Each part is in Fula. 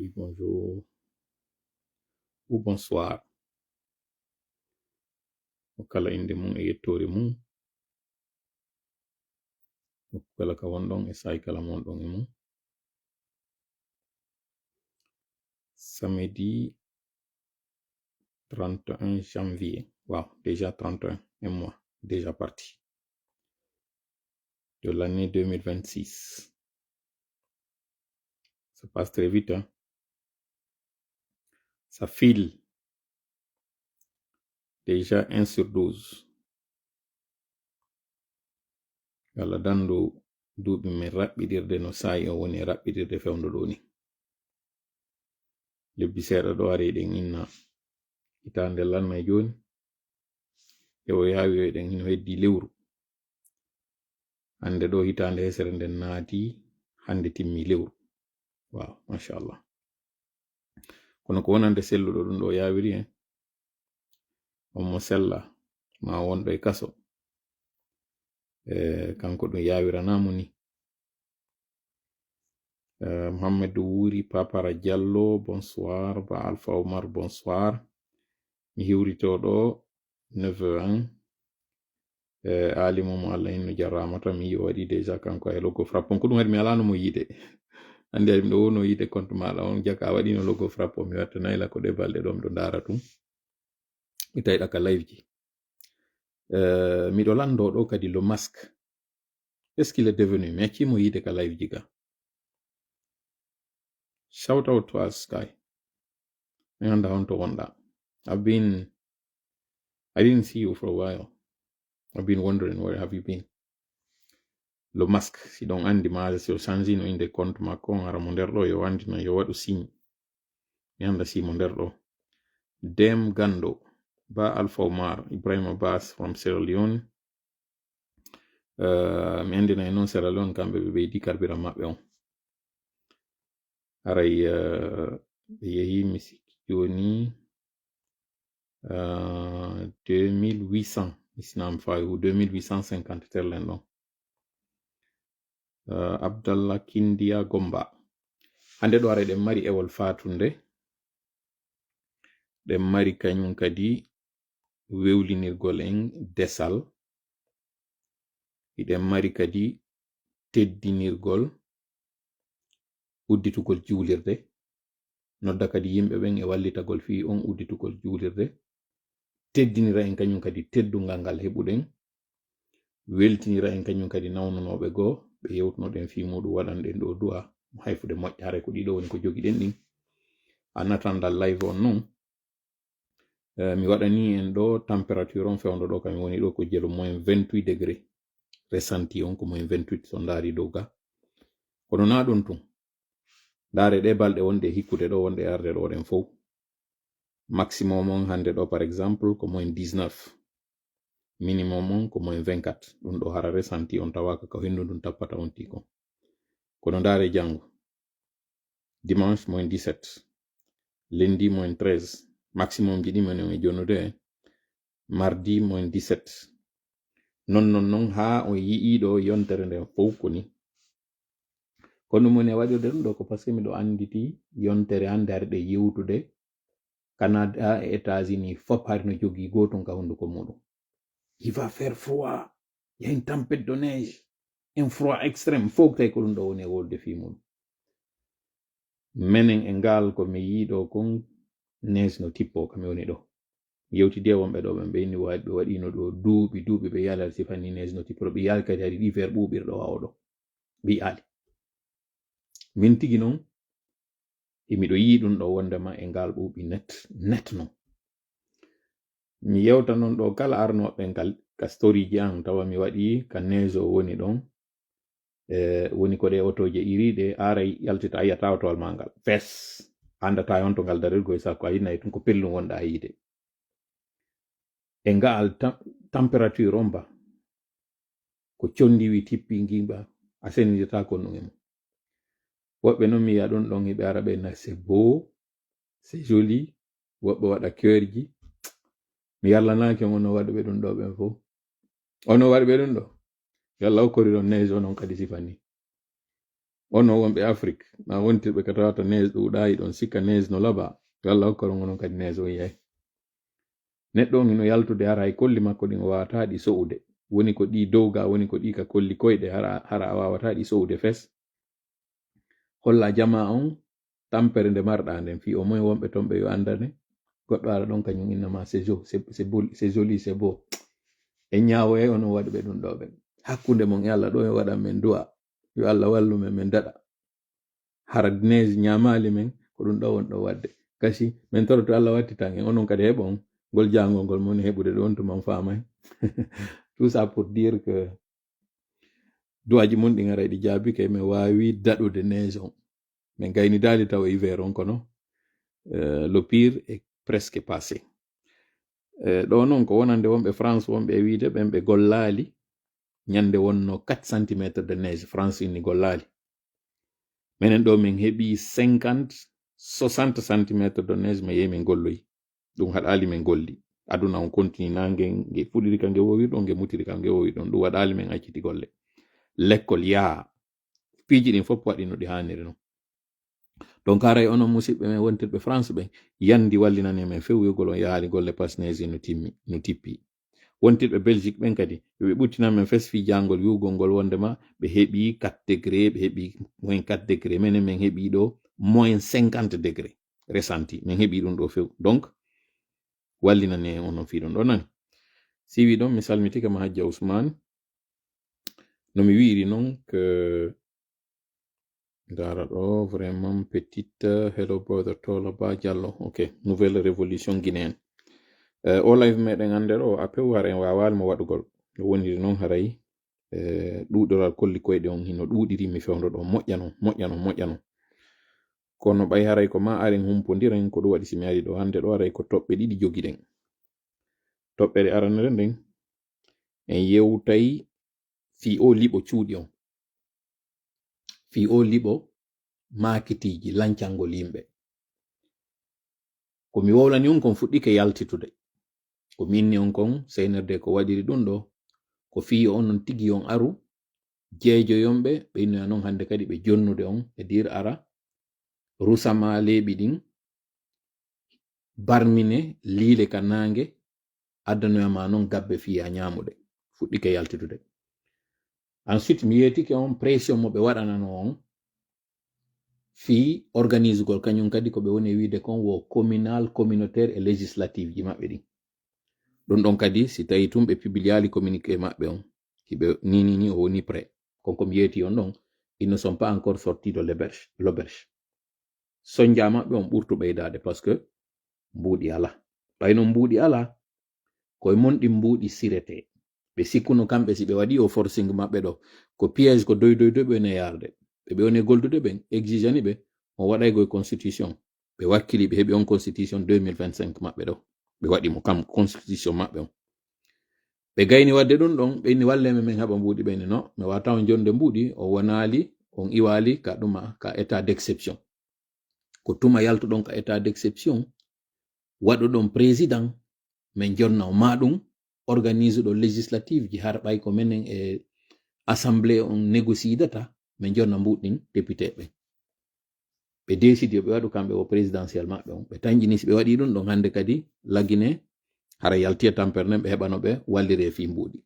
Oui, bonjour ou bonsoir. Kala inde mum e yettore mum. Kala ka wonɗon e sayi kala monɗon e mum. Samedi 31 janvier. Wow, déjà 31, un mois déjà parti. De l'année 2026. Ça passe très vite, hein. Ça file. Déjà 1 sur 12. Allah dandu duuɓi min raɓɓiɗirde no sayi o woni raɓɓiɗirde fewndo ɗo ni. Lebbi seeɗa ɗo ari eɗen inna hitande lanna e joni e o yawi o eɗen ino heddi lewru. Hande ɗo hitande hesere nden naati hande timmi lewru. Wow, mashallah. Kono ko wonande selluɗo ɗum ɗo yawiri en on mo sella ma wonɗo e kaso kanko ɗum yawiranamo ni. Mohamedou Wuri Papara Diallo, bonsoir. Ba Alpha Omar, bonsoir. Mi hiwritoɗo 9h01. Ali momo Allah inno jarramata mi yi waɗi déjà kanko e logo frappon ko ɗum waɗi mi alano mo yide. Andi ari ɗo wono yide compte maɗa on jaka waɗi no logo frappon mi watta nayla ko de balɗe ɗom ɗo dara tum. Mi tawi ɗaka live ji. Miɗo lando ɗo kadi le masque. Qu'est-ce qu'il est devenu? Mi accimo yide ka live ji ga. Shout out to us, Sky. I didn't see you for a while. I've been wondering where have you been. Le masque, si don andi ma si o changi no inde compte makko ara mo nder ɗo yo andi no yo waɗu signe. Mi anda si mo nder ɗo. Dem Gando, Ba Alpha Omar, Ibrahim Abbas from Sierra Leone. Mi andi na non Sierra Leone kamɓe ɓe ɓeydi karbira maɓɓe on. Aray yehi mi sikki joni 2800 misnam fayu 2850 terlen ɗon. Abdallah Kindia Gomba. Hande ɗo ara ɗen mari ewol fatunde. Ɗen mari kañum kadi wewlinirgol en desal. Iɗen mari kadi teddinirgol udditugol juulirde. Nodda kadi yimɓe ɓen e wallitagol fi on udditugol juulirde. Teddinira en kañum kadi teddungal ngal heɓuɗen. Weltinira en kañum kadi nawnunoɓe goo ɓe yewtunoɗen fi muɗum waɗanɗen ɗo du'a hayfude moƴƴare ko ɗiɗo woni ko jogiɗen ɗin. Anatandal live on non. Mi waɗani en ɗo température on fewndo ɗo kam woni ɗo ko jelo -28 degré. Ressenti on ko -28 so ndaari dow ga. Kono na ɗum tun. Ndaare ɗe balɗe wonde hikkude ɗo wonde arde ɗo ɗen fof. Maximum on hande ɗo par exemple ko -19. Minimum on ko -24. Ɗum ɗo hara ressenti on tawaka ko hendu ɗum tappata on tiko. Kono ndaare jango. Dimanche -17. Lundi -13. Maximum jiɗi men e jonude. Mardi -17. Non ha on yi'iɗo yontere nden fof koni. Kono ɗum woni waɗirde ɗum ɗo ko par ce que miɗo anditi yontere hande arde yewtude Canada et États-Unis fop hari no jogi goton ka hunduko muɗum. Il va faire froid. Il y a une tempête de neige. Un froid extrême. Fof tawi ko ɗum ɗo woni wolde fi muɗum. Menen e ngal ko mi yiɗo kon neige no tippo kam woni ɗo. Yewtidi wonɓe ɗo ɓe ɓeyni ɓe waɗino ɗo duuɓi ɓe yalal sifani neige no tippo ɓe yali kadi hari hiver ɓuɓirɗo wawo ɗo ɓi ali. Min tigi non miɗo yi ɗum ɗo wondema e ngal ɓuuɓi net non. Mi yewta non ɗo kala arnoɓe ngal ka story ji an tawa mi waɗi ka neige o woni ɗon woni ko ɗe otoje iriɗe ara yaltita a yiyata otowal ma ngal fes andata on to ngal darirgo e sakko a yinnayi tun ko pellum wonɗa a yiide e ngal température on ba ko condiwi tippi ngimba a senidita kon ɗum e mum. Woɓɓe non mi yiya ɗon ɗon hiɓe ara ɓe na c'est beau, c'est joli, woɓɓe waɗa cœur ji. Mi yallanaki ono waɗuɓe ɗum ɗo ɓen fof. Ono waɗuɓe ɗum ɗo. Yalla o kori ɗon neige onon kadi sifani. ono wonɓe Afrique ma wontirɓe ka tawata neige ɗuɗayi ɗon sikka neige no laba Allah hokkoro ngonon kadi neige o yiyay neɗɗo on ino yaltude hara hay kolli makko ɗin o wawata ɗi so'ude woni ko ɗi dow ga woni ko ɗi ka kolli koyɗe hara a wawata ɗi so'ude fes holla jama on tampere nde marɗa nden fi o moye wonɓe ton ɓe yo andane goɗɗo ara ɗon kañum innama c'est joli c'est beau en ñawoyay onon waɗi ɓe ɗum ɗo ɓen hakkunde mon e Allah ɗo e waɗan men du'a yo Allah wallu men min daɗa hara neige ñamali men ko ɗum ɗo won ɗo wadde kasi min toroto Allah wattitan en onon kadi heɓon ngol jangol ngol moni heɓude ɗon to man famay tout ça pour dire que duwaji mun ɗi ngara ɗi jaabi kay min wawi daɗude neige on min gayni dali taw hiver on kono le pire est presque passé ɗo noon ko wonande wonɓe France wonɓe e wiide ɓen ɓe gollali ñande wonno 4 cm de neige France inni gollali minen ɗo min heɓi 50-60 cm de neige mi yehi min golloyi ɗum haɗali min golli aduna on continue nange nge fuɗiri ka nge wowi ɗon nge mutiri ka nge wowi ɗon ɗum waɗali min acciti golle l'école yaa piiji ɗin fof waɗi no ɗi hanniri non donc haray onon musidɓe men wontirɓe France ɓen yandi wallinani men fewyugol on yaali golle pas neige no tippi wontirɓe Belgique ɓen kadi ɓe ɓuttinan men fes fi jangol yugol ngol wondema ɓe heɓi 4 degré ɓe heɓi moins 4 degré minen min heɓi ɗo moins 50 degré ressenti min heɓi ɗum ɗo few donc wallinani en onon fi ɗon ɗo nani siwi ɗon mi salmitike ma Hajja Ousmane no mi wiiri noon que dara ɗo vraiment petite hello brother Tolaba Diallo ok nouvelle révolution guinéenne o live meɗen ande ɗo a pew har en wawali mo waɗugol no woniri noon haray ɗuɗoral kolli koyɗe on hino ɗuɗiri mi fewndo ɗo moƴƴano kono ɓay haray ko ma aren humpodiren ko ɗum waɗi simi ari ɗo hande ɗo haray ko toɓɓe ɗiɗi jogiɗen toɓɓere aranere nden en yewtay fi o liɓo cuuɗi on fi o liɓo makitiji lancangol yimɓe ko mi wowlani on kon fuɗɗike yaltitude ko minni on kon seynerde ko waɗiri ɗum ɗo ko fi on non tigi on aru jeejoyonɓe ɓe innoya noon hande kadi ɓe jonnude on e dir ara rusama leeɓi ɗin barmine liile ka nange addanoyama noon gabbe fiya ñamude fuɗɗike yaltitude ensuite mi yetike on pression mo ɓe waɗanano on fi organise gol kañum kadi ko ɓe woni wiide kon wo communal communautaire et législative ji maɓɓe ɗin ɗum ɗon kadi si tawi tum ɓe publiali communiqué maɓɓe on hiɓe ni o woni prêt konko mi yeti on ɗon ils ne sont pas encore sortis de l'auberge sonja maɓɓe on ɓurtu ɓeydade par ce que mbuuɗi ala ɓayno mbuuɗi ala koye monɗi mbuuɗi sirete ɓe sikkuno kamɓe si ɓe waɗi o forcing maɓɓe ɗo ko piège ko doy ɓe ne yarde ɓe woni goldude ɓen exigeni ɓe on waɗaygo e constitution ɓe wakkili ɓe heɓi on constitution 2025 maɓɓe ɗo ɓe waɗi mo kam constitution maɓɓe on ɓe gayni wadde ɗum ɗon ɓe inni walleme min haɓa mbuuɗi ɓeni no mi wata on jonde mbuuɗi o wonali on iwali ka ɗuma ka état d'exception ko tuma yaltuɗon ka état d'exception waɗuɗon président min jonna o maɗum organise ɗo législative ji har ɓay ko menen e assemblée on négocidata min jonna mbuɗɗin député ɓen ɓe décidi ɓe waɗu kamɓe o présidentiel maɓɓe on ɓe tañƴini si ɓe waɗi ɗum ɗon hande kadi lagine hara yaltiya tampere nden ɓe heɓano ɓe wallire fi mbuuɗi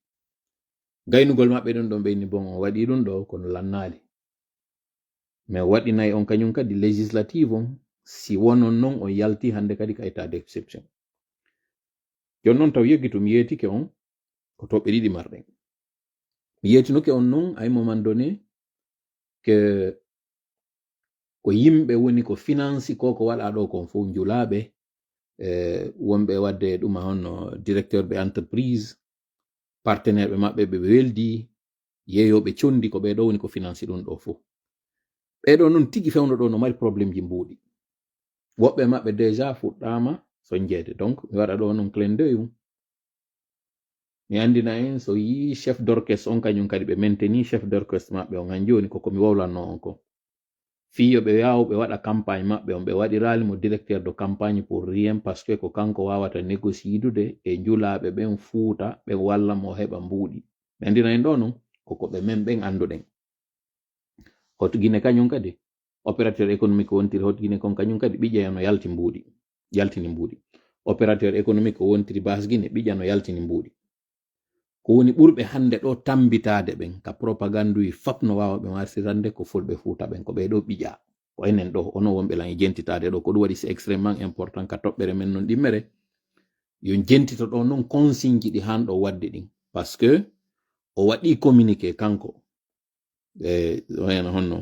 gaynugol maɓɓe ɗum ɗon ɓe inni bon o waɗi ɗum ɗo kono lannali mais waɗinayi on kañum kadi législative on si wonon noon on yalti hande kadi ka état d'exception jon noon taw yeggitu mi yetike on ko toɓɓe ɗiɗi marɗen mi yetinoke on noon ay moment donné que ko yimɓe woni ko finance ko waɗa ɗo kon fof njulaɓe wonɓe wadde ɗuma honno directeur ɓe entreprise partenaire ɓe maɓɓe ɓe weldi yeeyoɓe condi ko ɓeɗo woni ko finance ɗum ɗo fof ɓeɗo noon tigi fewno ɗo no mari probléme ji mbuuɗi woɓɓe maɓɓe déjà fuɗɗama soñjede donc mi waɗa ɗo noon clin d'œil mi andina en so yi chef d'orchestre on kañum kadi ɓe mainteni chef d'orchestre maɓɓe on han joni koko mi wowlanno on ko fiyo ɓe yawo ɓe waɗa campagne maɓɓe on ɓe waɗirali mo directeur de campagne pour rien parce que ko kanko wawata négocidude e njulaɓe ɓen fuuta ɓe walla mo heɓa mbuuɗi mi andina en ɗo noon koko ɓe men ɓen anduɗen hot Guinée kañum kadi opérateur économique wontiri hot Guinée kon kañum kadi ɓiƴƴayano yaltini mbuuɗi opérateur économique o wontiri bas Guinée ɓiƴƴano yaltini mbuuɗi ko woni ɓurɓe hande ɗo tambitade ɓen ka propaganduyi fap no wawa ɓe marsirande ko fulɓe fuuta ɓen ko ɓeɗo ɓiƴƴa ko enen ɗo ono wonɓe lan e jentitade ɗo ko ɗum waɗi c'est extrêmement important ka toɓɓere men non ɗimmere yo jentito ɗo noon consigne ji ɗi han ɗo wadde ɗin par ce que o waɗi communiqué kanko wayno honno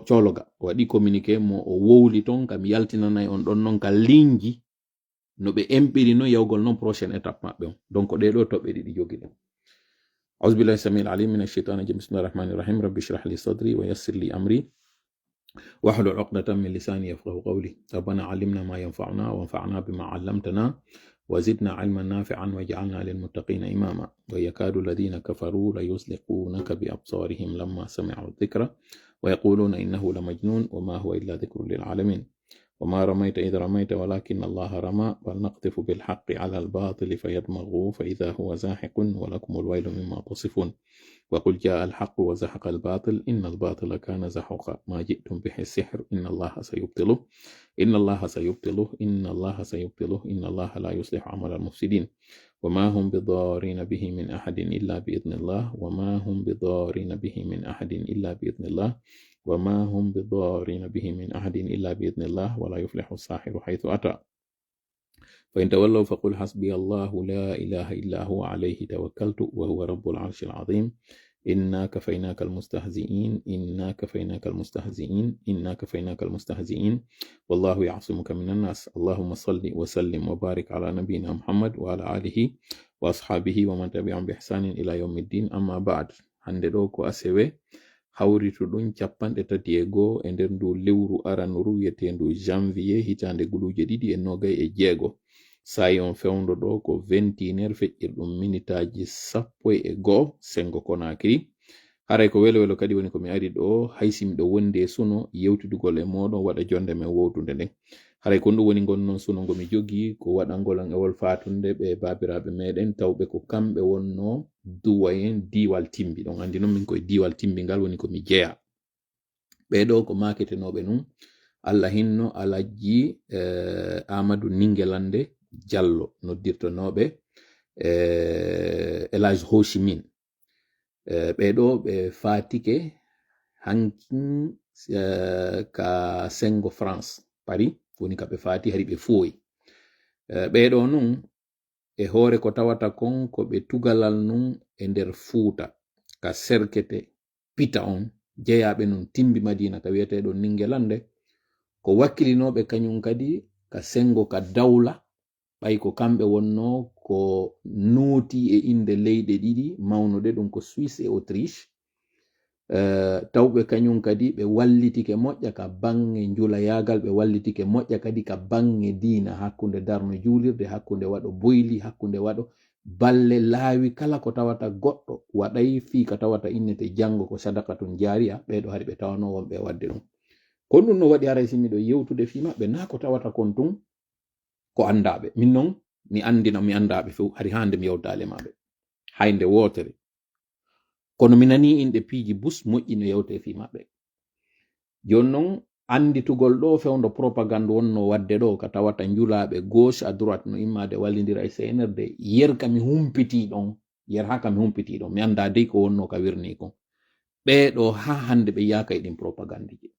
cologa o waɗi communiqué mo o wowli ton kam yaltinanayi on ɗon noon ka ligne no ɓe emɓiri no yawgol noon prochaine étape maɓɓe on donc ɗeɗo toɓɓe ɗiɗi jogi ɗum أعوذ بالله السميع العليم من الشيطان الرجيم بسم الله الرحمن الرحيم رب اشرح لي صدري ويسر لي أمري واحلل عقدة من لساني يفقهوا قولي ربنا علمنا ما ينفعنا وانفعنا بما علمتنا وزدنا علما نافعا واجعلنا للمتقين إماما ويكاد الذين كفروا ليزلقونك بأبصارهم لما سمعوا الذكر ويقولون إنه لمجنون وما هو إلا ذكر للعالمين وما رميت إذ رميت ولكن الله رمى بل نقذف بالحق على الباطل فيدمغه فإذا هو زاحق ولكم الويل مما تصفون وقل جاء الحق وزحق الباطل إن الباطل كان زحوقا ما جئتم به السحر إن الله سيبطله إن الله سيبطله إن الله سيبطله إن الله لا يصلح عمل المفسدين وما هم بضارين به من أحد إلا بإذن الله وما هم بضارين به من أحد إلا بإذن الله وما هم بضارين به من أحد إلا بإذن الله ولا يفلح الساحر حيث أتى فإن تولوا فقل حسبي الله لا إله إلا هو عليه توكلت وهو رب العرش العظيم إنا كفيناك المستهزئين إنا كفيناك المستهزئين إنا كفيناك المستهزئين والله يعصمك من الناس اللهم صل وسلم وبارك على نبينا محمد وعلى آله وأصحابه ومن تبعهم بإحسان إلى يوم الدين أما بعد هندروكو أسوي hawritu ɗum capanɗe tati e goo e nder ndu lewru aranuru wiyetendu janvier hitande guluuje ɗiɗi e nogay e jeego sayi on fewndo ɗo ko 21h feƴƴirɗum minitaji 12 sengo Conakry haray ko welo welo kadi woni ko mi ari ɗo haysimiɗo wonde e suno yewtidugol e moɗon waɗa jonde men wowtude nden haray ko ɗum woni gonnon suno ngomi jogi ko waɗangol e wol fatunde ɓe babiraɓe meɗen tawɓe ko kamɓe wonno duwayen diwal timbi ɗon andi noon min koye diwal timbingal woni komi jeeya ɓeɗo ko maketenoɓe num Allah hinno alajji Amadou Ningelande Diallo noddirtonoɓe Elage Ho Chi Minh ɓeɗo ɓe fatike hankin ka sengo France Paris woni ka ɓe fati hari ɓe fooyi ɓeɗo nun e hoore ko tawata kon ko ɓe tugalal nun e nder Fuuta ka serkete pita on jeyaɓe nun timbi Madina ka wiyeteɗo Ningelande ko wakkilinoɓe kañum kadi ka sengo ka dawla ɓay ko kamɓe wonno ko nooti e inde leyɗe ɗiɗi mawnude ɗum ko Suisse e Autriche tawɓe kañum kadi ɓe wallitike moƴƴa ka bange njula yagal ɓe wallitike moƴƴa kadi ka bange diina hakkunde darno juulirde hakkunde waɗo boyli hakkunde waɗo balle laawi kala ko tawata goɗɗo waɗay fii ka tawata innete janngo ko sadakatun jaariya ɓeɗo hari ɓe tawano wonɓe wadde ɗum kon ɗum no waɗi haray simiɗo yewtude fi maɓɓe na ko tawata kon tun ko andaɓe min noon mi andina mi andaɓe few hari hande mi yewtale maɓe haynde wotere kono mi nani inɗe piiji bus moƴƴi no yewte fi maɓɓe joni noon anditugol ɗo fewndo propagande wonno wadde ɗo ka tawata njulaɓe gauche à droite no immade wallidira e CNRD yer kami humpiti ɗon yer ha kami humpiti ɗon mi anda dey ko wonno ka wirni kon ɓeɗo ha hande ɓe yaka e ɗin propagande ji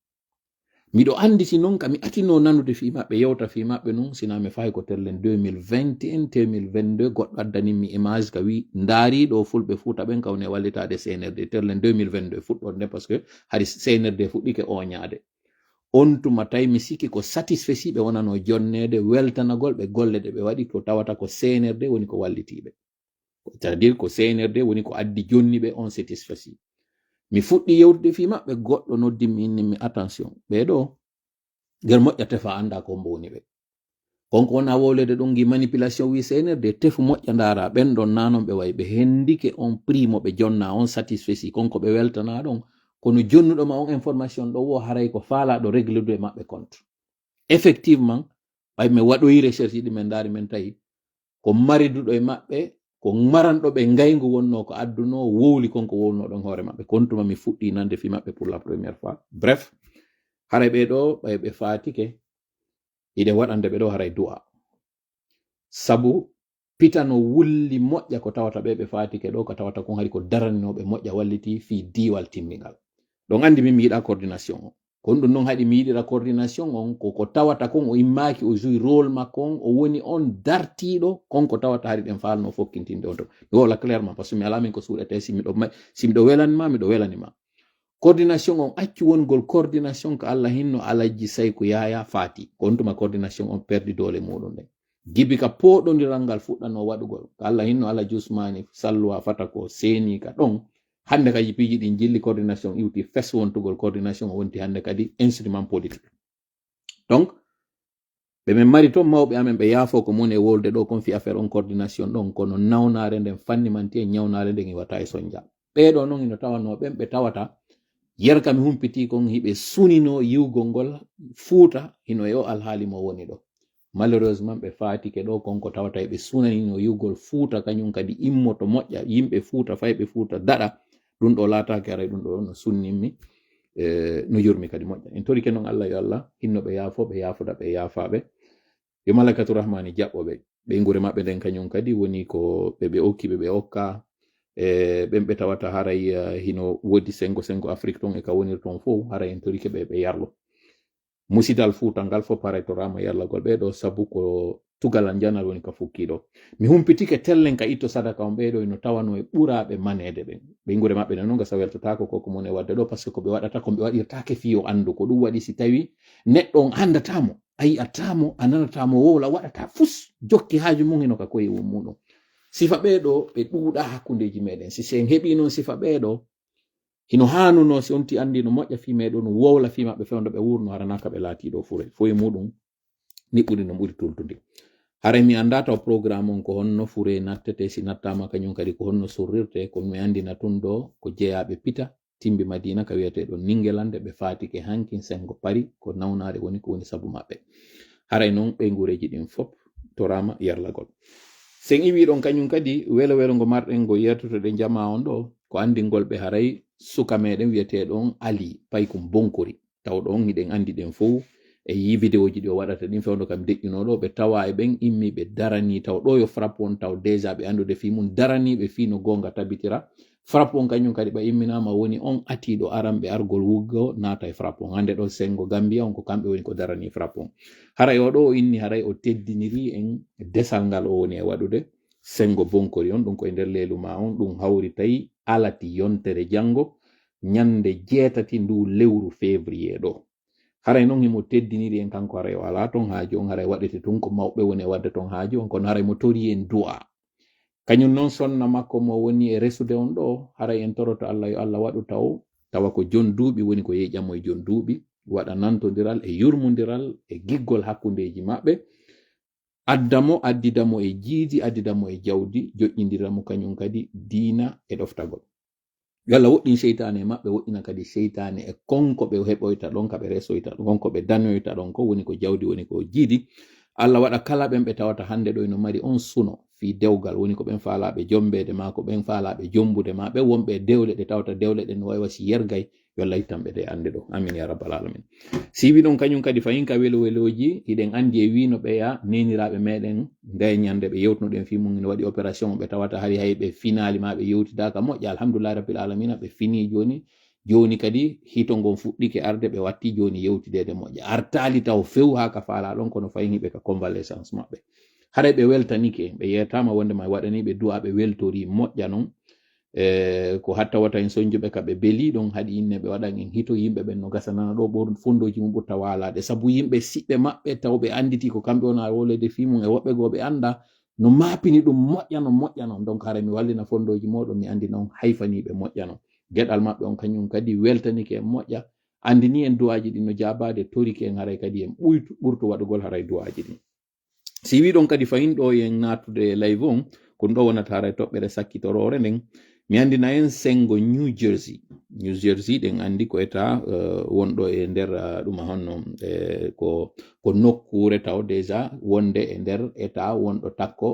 miɗo anditi noon kami atino nanude fi maɓɓe yewta fi maɓɓe noon sina mi fayi ko terlen 2021 2022 goɗɗo addanimi image ka wi ndaariɗo fulɓe Fuuta ɓen kawne wallitade CNRD terlen 2022 fuɗɗorde par ce que hari CNRD fuɗɗike oñade on tuma tawi mi sikki ko satisfait siɓe wonano jonnede weltanagol ɓe golle ɗe ɓe waɗi ko tawata ko CNRD woni ko wallitiɓe c'est à dire ko CNRD woni ko addi jonni ɓe on satisfait mi fuɗɗi yewtude fi maɓɓe goɗɗo noddimi innimi attention ɓeɗo nder moƴƴa tefa anda ko mboni ɓe konko wona wowlede ɗum gi manipulation wi CNRD tefu moƴƴa ndara ɓen ɗon nanon ɓe wayi ɓe hendike on primo ɓe jonna on satisfait konko ɓe weltana ɗon kono jonnuɗoma on information ɗo wo haray ko faalaɗo réglude maɓɓe compte effectivement ɓay mi waɗoyi recherche ɗi men daari men tawi ko mariduɗo e maɓɓe ko maranɗo ɓe ngaygu wonno ko adduno wowli konko wowno ɗon hoore maɓɓe kontuma mi fuɗɗi nande fi maɓɓe pour la première fois. Bref, haray ɓeɗo ɓe fatike ide waɗande ɓeɗo haray du'a sabu pitano wulli moƴƴa ko tawata ɓe fatike ɗo ko tawata kon hari ko daranninoɓe moƴƴa walliti fi diwal timmingal. ɗon andi min mi yiɗa coordination o kon ɗum noon haɗi mi yiɗira coordination on ko tawata kon o immaki o joui rôle makko on o woni on dartiɗo konko tawata hari ɗen falno fokkintinde on to mi wola clairement par ce que mi alamin ko suuɗete si miɗo welanima miɗo welanima. Coordination on accu wongol coordination ko Allah hinno alajji sayko yaya fati kon tuma coordination on perdi dole muɗum ɗen gibi ka poɗodiral ngal fuɗɗanno waɗugol ko Allah hinno ala jusmani salluwa fata ko seni ka ɗon hande kadi piiji ɗin jilli coordination iwti fes wontugol coordination o wonti hande kadi instrument politique. Donc ɓe min mari toon mawɓe amen ɓe yaafo ko mon e wolde ɗo kon fi affaire on coordination ɗon kono nawnare nden fannimanti e ñawnare nden iwata e sonja ɓeɗo noon ino tawano ɓen ɓe tawata yerka mi humpiti kon hiɓe sunino yiwgol ngol fuuta hino e o alhaali mo woni ɗo. Malheureusement ɓe fatike ɗo konko tawata eɓe sunanino yiwgol fuuta kañum kadi immoto moƴƴa yimɓe fuuta fayɓe fuuta daɗa ɗum ɗo laatake aray ɗum ɗo no sunnimmi no jurmi kadi moƴƴa en torike noon Allah yo Allah hinno ɓe yaafo ɓe yaafoda ɓe yaafaɓe yo malakatu rahmani jaɓɓoɓe ɓe ngure maɓɓe nden kañum kadi woni ko ɓe okkiɓe ɓe okka ɓen ɓe tawata haray hino wodi sengo Afrique ton e ka wonir ton fof haray en torike ɓe yarlo musidal fuuta ngal fof paray to rama yarlagol ɓeɗo sabu ko tugalal janal woni ka fukkiɗo mi humpitike tellen ka itto sadaka on ɓeɗo ino tawano e ɓuraɓe manede ɓe ngure maɓɓe nen noon gasa weltatako koko mon e wadde ɗo par ce que ko ɓe waɗata ko ɓe waɗirtake fiyo andu ko ɗum waɗi si tawi neɗɗo on andatamo a yi'atamo a nanatamo wowla waɗata fus jokki haaju mum hino ka koye muɗum sifa ɓeɗo ɓe ɗuuɗa hakkundeji meɗen si sen heɓi noon sifa ɓeɗo hino hanuno si onti andi no moƴƴa fi meɗo no wowla fi maɓɓe fewndo ɓe wurno haranaka ɓe laatiɗo fure foye muɗum niɓɓuɗi no ɓuri tultude haray mi anda taw programme on ko honno fure nattete si nattama kañum kadi ko honno sorrirte kono mi andina tun ɗo ko jeeyaɓe pita timbi Madina ka wiyeteɗo Ningelande ɓe fatike hankin sengo pari ko nawnare woni ko woni sabu maɓɓe haray noon ɓe gureji ɗin fop torama yarlagol sen iwi ɗon kañum kadi welo ngo marɗen ngo yertotoɗe jama on ɗo ko andingol ɓe haray suka meɗen wiyeteɗon Ali Paykum Bonkori taw ɗon hiɗen andi ɗen fof e yi vidéo ji ɗi o waɗata ɗin fewndo kam deƴƴunoɗo ɓe tawa e ɓen immi ɓe darani taw ɗo yo frappe on taw déjà ɓe andude fi mum daraniɓe fi no gonga tabitira frappe on kañum kadi ɓa imminama woni on atiɗo aranɓe argol wuggo naata e frappe on hande ɗo sengo Gambia on ko kamɓe woni ko darani frappe on haray o ɗo o inni haray o teddiniri en desal ngal o woni e waɗude sengo Bonkori on ɗum koye nder leeluma on ɗum hawri tawi alati yontere janngo ñande 7 ndu lewru février ɗo haray noon himo teddiniri en kanko haray o ala ton haaju on haray waɗete tun ko mawɓe woni e wadde ton haaju on kono haray mo tori en du'a kañum noon sonna makko mo woni e resude on ɗo haray en toroto Allah yo Allah waɗu tawa ko jon duuɓi woni ko yeƴƴamo e jon duuɓi waɗa nantodiral e yurmodiral e giggol hakkundeji maɓɓe addidamo e jiidi addidamo e jawdi joƴƴindiramo kañum kadi diina e ɗoftagol yo Allah woɗɗin seytane e maɓɓe woɗɗina kadi seytane e konko ɓe heɓoyta ɗon ka ɓe resoyta ɗon konko ɓe danoyta ɗon ko woni ko jawdi woni ko jiidi Allah waɗa kala ɓen ɓe tawata hande ɗo ino mari on suno fi dewgal woni ko ɓen faalaɓe jombede ma ko ɓen faalaɓe jombude ma ɓe wonɓe dewle ɗe tawata dewle ɗe no wawi wasi yergay yo Allah ittanɓe de ande ɗo amin ya rabbal alamin si wi ɗon kañum kadi fayin ka weloji hiɗen andi e wino ɓeya neniraɓe meɗen nde ñande ɓe yewtunoɗen fi mum ne waɗi opération ɓe tawata hari hay ɓe finali ma ɓe yewtidaka moƴƴa alhamdulillah rabbil alamina ɓe fini joni kadi hito ngon fuɗɗike arde ɓe watti joni yewtidede moƴƴa artali taw few ha ka faala ɗon kono fayin hiɓe ka convalescence maɓɓe haɗa ɓe weltanike ɓe yetama wondema waɗaniɓe du'a ɓe weltori moƴƴa noon ko hatta wata en sonjuɓe ka ɓe beeli ɗon haɗi inne ɓe waɗan en hito yimɓe ɓen no gasanana ɗo fondoji mum ɓurta walade sabu yimɓe siɓɓe maɓɓe taw ɓe anditi ko kamɓe wona wolede fimum e woɓɓe goo ɓe anda no mapini ɗum moƴƴa non donc hara mi wallina fondoji moɗon mi andi noon hayfaniɓe moƴƴa non gueɗal maɓɓe on kañum kadi weltanike en moƴƴa andini en du'aji ɗin no jabade torike en haray kadi en ɓurtu waɗugol haray du'aji ɗin si wi ɗon kadi fayin ɗo en natude live on ko ɗum ɗo wonata haray toɓɓere sakkitorore nden mi andina en sengo New Jersey ɗen andi ko eta wonɗo e nder ɗuma honno ko nokkure taw déjà wonde e nder eta wonɗo takko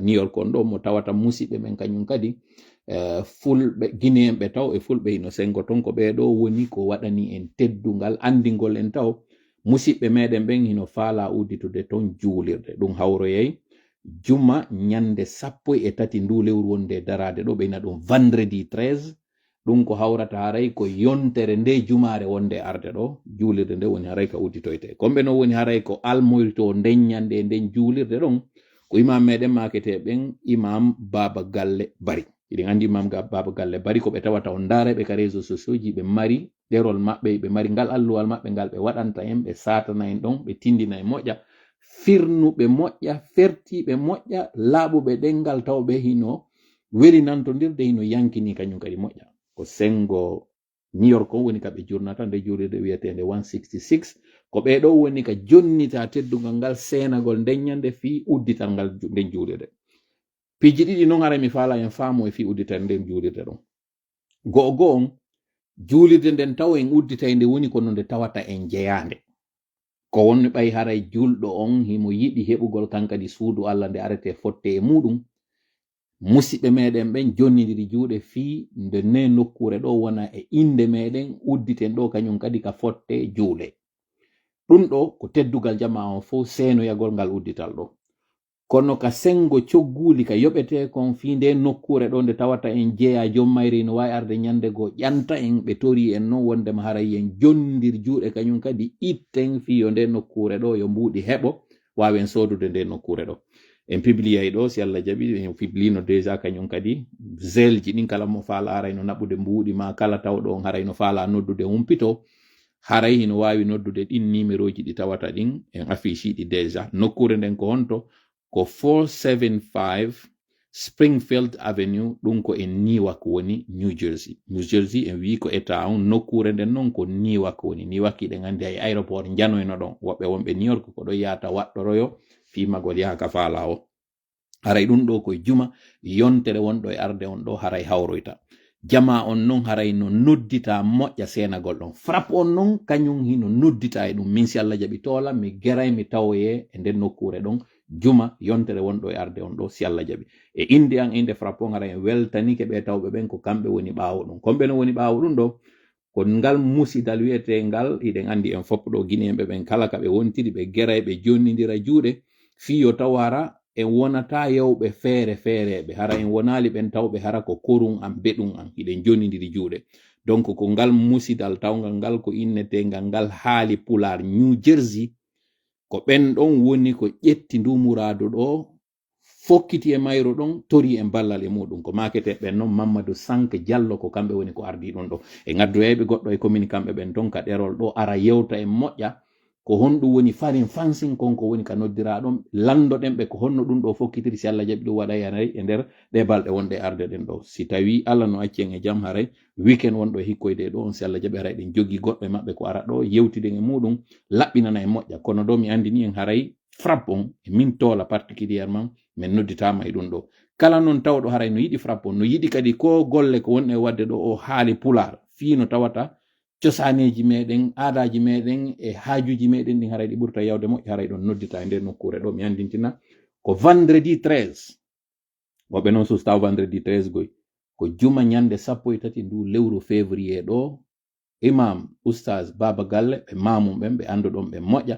New York on ɗo mo tawata musidɓe men kañum kadi fulɓe guinéen taw e fulɓe hino sengo ton ko ɓeɗo woni ko waɗani en teddungal andingol en taw musidɓe meɗen ɓen hino faala udditude ton juulirde ɗum hawroyay juma ñande 13 ndu lewru wonde darade ɗo ɓeyna ɗum vendredi 13 ɗum ko hawrata haray ko yontere nde jumare wonde arde ɗo juulirde nde woni haray ka udditoyte komɓe no woni haray ko almoyto ndeññande nden juulirde ɗon ko imam meɗen makete ɓen imam Baba Galle Bari iɗen andi imam Baba Galle Bari ko ɓe tawata on dareɓe ka réseau sociaux ji ɓe mari ɗerol maɓɓe ɓe mari ngal alluwal maɓɓe ngal ɓe waɗanta en ɓe satana en ɗon ɓe tindina e moƴƴa firnuɓe moƴƴa fertiɓe moƴƴa laaɓuɓe ɗengal taw ɓe hino welinantodirde hino yankini kañum kadi moƴƴa ko sengo New York on woni ka ɓe jurnata nde juulirde wiyetende 166 ko ɓeɗo woni ka jonnita teddugal ngal senagol ndeññande fi uddital ngal nden juulirde piiji ɗiɗi noon ara mi faala en faamo e fi uddital nden juulirde ɗon go'o on juulirde nden taw en udditay nde woni kono nde tawata en jeyande ko wonni ɓay haray julɗo on himo yiɗi heɓugol kankadi suudu Allah nde arete fotte e muɗum musidɓe meɗen ɓen jonnidiri juuɗe fii nde ne nokkure ɗo wona e inde meɗen udditen ɗo kañum kadi ka fotte juuɗe ɗum ɗo ko teddugal jama on fof seenoyagol ngal uddital ɗo kono ka sengo cogguli ka yoɓete kon fii nde nokkure ɗo nde tawata en jeeya jommayri no wawi arde ñande goo ƴanta en ɓe tori en noon wondema haray en jondir juuɗe kañum kadi itten fiyo nde nokkure ɗo yo mbuuɗi heɓo wawen sodude nde nokkure ɗo en publiyay ɗo si Allah jaɓi en publino déjà kañum kadi zelji ɗin kala mo faala harayno naɓude mbuuɗi ma kala tawɗo on harayno faala noddude humpito haray hino wawi noddude ɗin numéroji ɗi tawata ɗin en affiche ɗi déjà nokkure nden ko honto ko 475 Springfield Avenue ɗum ko en Newark woni New Jersey en wi ko état on nokkure nden noon ko Newark woni Newark iɗen andi ay aéroport janoyno ɗon woɓɓe wonɓe New York ko ɗo yata waɗɗoroyo fimagol yaha ka faala o haray ɗum ɗo koye juma yontere wonɗo e arde on ɗo haray hawroyta jama on noon haray no noddita moƴƴa senagol ɗon frappe on noon kañum hino noddita e ɗum min si Allah jaɓi toola mi geray mi tawoye e nden nokkure ɗon juma yontere wonɗo e arde on ɗo si Allah jaɓi e inde an inde frappe on haray en weltanike ɓe tawɓe ɓen ko kamɓe woni ɓaawo ɗum komɓe no woni ɓaawo ɗum ɗo ko ngal musidal wiyete ngal iɗen andi en fopp ɗo guinéenɓe ɓen kala ka ɓe wontiri ɓe geray ɓe jonnidira juuɗe fiyo tawara en wonata yewɓe feere feereɓe hara en wonali ɓen tawɓe hara ko korum an beɗum an hiɗen jonnidiri juuɗe donc ko ngal musidal tawgal ngal ko innetengal ngal haali pular New Jersey ko ɓen ɗon woni ko ƴetti ndumuradu ɗo fokkiti e mayro ɗon tori en ballal e muɗum ko makete ɓen noon Mamadou Sank Diallo ko kamɓe woni ko ardi ɗon ɗo e ngaddoyayɓe goɗɗo e commune kamɓe ɓen ton ka ɗerol ɗo ara yewta en moƴƴa ko honɗum woni farin fansin konko woni ka noddira ɗon landoɗen ɓe ko honno ɗum ɗo fokkitiri si Allah jaɓi ɗum waɗa yanayi e nder ɗe balɗe wonɗe arde ɗen ɗo si tawi Allah no acci en e jaam haray weekend wonɗo hikkoyde ɗo on si Allah jaɓi haray ɗen jogui goɗɓe maɓɓe ko ara ɗo yewtiden e muɗum laɓɓinana e moƴƴa kono ɗo mi andini en haray frappe on e min toola particulièrement min nodditama e ɗum ɗo kala noon tawɗo haray no yiɗi frappe on no yiɗi kadi ko golle ko wonɗe wadde ɗo o haali pular fino tawata cosaneji meɗen aadaji meɗen e haajuji meɗen ɗin haray ɗi ɓurta yawde moƴƴo haray ɗon noddita e nder nokkure ɗo mi andintina ko vendredi 13 woɓɓe noon sustaw vendredi 13 goy ko juma ñande 13 ndu lewru février ɗo imam oustaz Baba Galle ɓe mamum ɓen ɓe anduɗon ɓe moƴƴa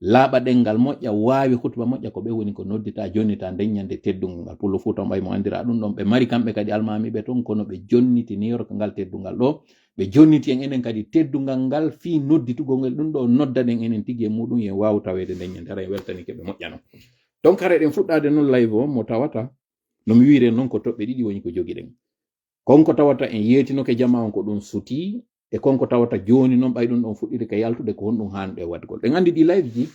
laaɓa ɗengal moƴƴa waawi hutuba moƴƴa ko ɓe woni ko noddita jonnita nden ñande teddungal ngal pullo fu ton ɓay mo andira ɗum ɗon ɓe mari kamɓe kadi almamiɓe ton kono ɓe jonniti New York ngal teddungal ɗo ɓe jonniti en enen kadi teddungal ngal fi nodditugol ngel ɗum ɗo noddaɗen enen tigi e muɗum yen wawu tawede nden ñande hara en weltanike ɓe moƴƴano donc hara ɗen fuɗɗade noon live o mo tawata no mi wiire noon ko toɓɓe ɗiɗi woni ko jogiɗen konko tawata en yeetinoke jama on ko ɗum suti e konko tawata joni noon ɓay ɗum ɗon fuɗɗiri ka yaltude ko honɗum hanɗe waɗgol ɗen andi ɗi live ji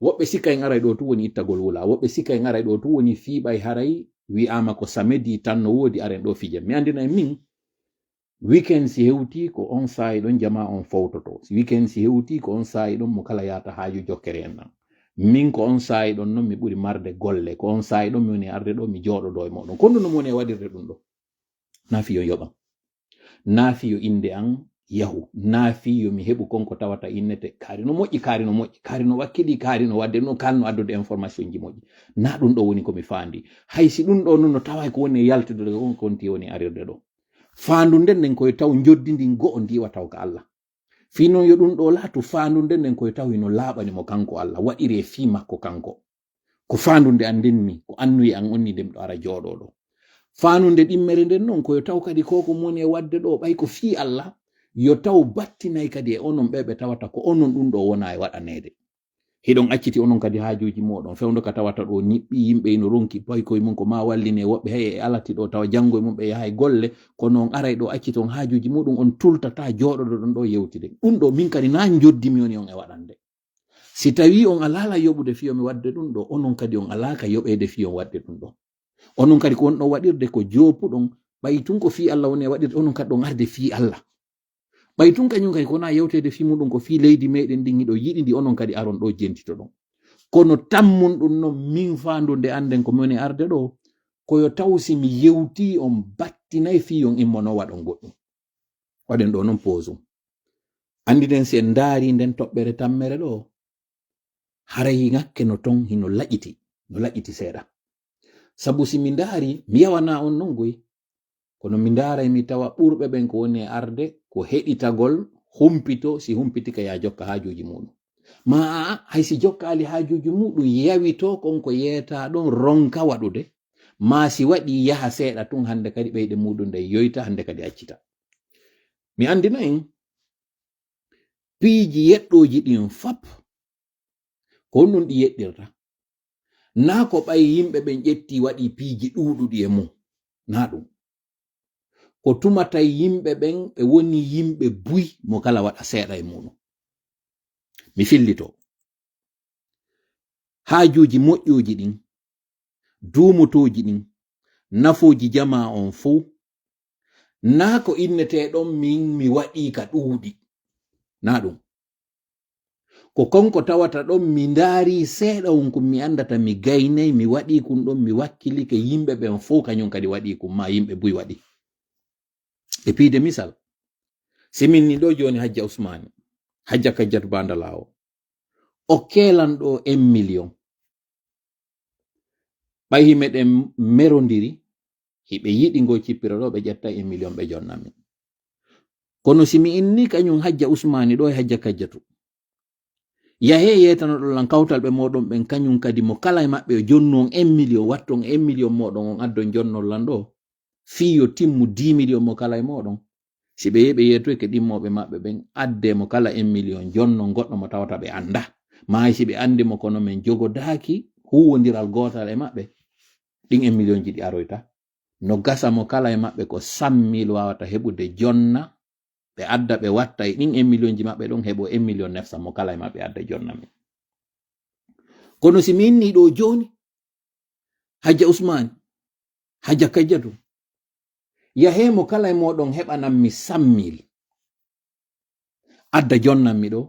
woɓɓe sikka en aray ɗo tu woni ittagol wula woɓɓe sikka en aray ɗo tu woni fiiɓay haray wi'ama ko samedi tan no woodi aren ɗo fijen mi andina en min weekend si hewti ko on saayi ɗon jama on fawtoto weekend si hewti ko on saayi ɗon mo kala yata haaju jokkere en nan min ko on saayi ɗon noon mi ɓuri marde golle ko on saayi ɗon mi woni arde ɗo mi jooɗoɗo e moɗon kondu no moni e waɗirde ɗum ɗo nafiyo yoɓan, nafiyo inde an yahu, nafiyo mi heɓu konko tawata innete kaari no moƴƴi, kaari no wakkili, kaari no wadde no kalno addude information ji moƴƴi. Na ɗum ɗo woni komi faandi. Haysi ɗum ɗo nun no tawa ko woni yaltude on konti woni arirde ɗo. Faandu nden nden koye taw joddindi go'o ndiwa taw ka Allah. Fi non yo ɗum ɗo laatu faandu nden nden koye taw hino laaɓani mo kanko Allah, waɗiri e fi makko kanko. Ko faandu nde an denni, ko annuyi an onni ndem ɗo ara jooɗo ɗo. Faandu nde ɗimmere nden non koye taw kadi koko moni e wadde ɗo ɓay ko fi Allah, yo taw battinayi kadi e onon ɓe tawata ko onon ɗum ɗo wona e waɗanede. Hiɗon acciti onon kadi haajuji moɗon, fewndo ka tawata ɗo niɓɓi yimɓe ino ronki pay koye mum ko ma walline woɓɓe hey e alati ɗo tawa janngo e mum ɓe yahay golle, kono on aray ɗo acciti on haajuji muɗum on tultata jooɗoɗo ɗon ɗo yewtide. Ɗum ɗo min kadi na joddimi woni on e waɗande. Si tawi on alala yoɓude fiyo mi wadde ɗum ɗo, onon kadi on alaka yoɓede fiyo wadde ɗum ɗo. Onon kadi ko on ɗo waɗirde ko jopuɗon, ɓay tun ko fi Allah woni e waɗirde, onon kadi ɗon arde fi Allah. Ɓay tun kañum kadi kona yewtede fi muɗum ko fi leydi meɗen ɗin ɗo yiɗi ndi, onon kadi aron ɗo jentito ɗon. Kono tammun ɗum non min faandu nde anden ko moni arde ɗo, koyo tawsi mi yewti on battinayi fi on immono waɗon goɗɗum. Waɗen ɗo non posum. Andiden si en daari nden toɓɓere tammere ɗo, haray ngakke no ton hino laƴiti seeɗa. Sabu si mi ndaari mi yawana on non goy, kono mi ndaaray mi tawa ɓurɓe ɓen ko woni e arde ko heɗitagol humpito, si humpitika ya jokka haajuji muɗum. Ma haysi jokkali haajuji muɗum yawito konko yeeta ɗon ronka waɗude, ma si waɗi yaha seeɗa tun hande kadi ɓeyde muɗum nde yoyta hande kadi accita. Mi andina en piiji yeɗɗoji ɗin fap ko nun ɗi yeɗɗirta. Na ko ɓay yimɓe ɓen ƴetti waɗi piiji ɗuɗuɗi e mum, na ɗum. Ko tumata yimɓe ɓen ɓe woni yimɓe buy mo kala waɗa seeɗa e muɗum. Mi fillito. Haajuji moƴƴuji ɗin, duumotoji ɗin, nafoji jama on fuu, na ko inneteɗon min mi waɗi ka ɗuuɗi, na ɗum. Ko konko tawata ɗon mi ndaari seeɗa on kum mi andata mi gaynay, mi waɗi kum ɗon mi wakkilike yimɓe ɓen fuu kañum kadi waɗi kum ma yimɓe buy waɗi. E piide misal, simin ni ɗo joni Hajja Usmani, Hajja Kajjatu Bandalawo, o keelan ɗo 1 million. Ɓay himeɗen merondiri, hiɓe yiɗi ngo cippira ɗo ɓe ƴetta 1 million ɓe jonnamin. Kono simi inni kañum Hajja Usmani ɗo e Hajja Kajjatu, yahe yetanoɗo lan kawtal ɓe moɗon ɓen kañum kadi mo kala e maɓɓe o jonnu on 1 million, watton 1 million moɗon on addon jonnol lan ɗo, fiyo timmu 10 million mo kala e moɗon. Si ɓe yeɓe yeto ke ɗimmoɓe maɓɓe ɓen adde mo kala 1 million jonnon goɗɗo mo tawata ɓe anda. Maayi si ɓe andi mo kono men jogodaaki huwodiral gotal e maɓɓe, ɗin 1 million ji ɗi aroyta. No gasa mo kala e maɓɓe ko 100,000 wawata heɓude jonna, ɓe adda ɓe watta e ɗin 1 million ji maɓɓe ɗon heɓo 1 million 900 mo kala e maɓɓe adda jonna min. Kono si mi inni ɗo joni Hajja Usmani, Hajja Kajjatu, yahe mo kala e moɗon heɓananmi 100,000 adda jonnanmi ɗo,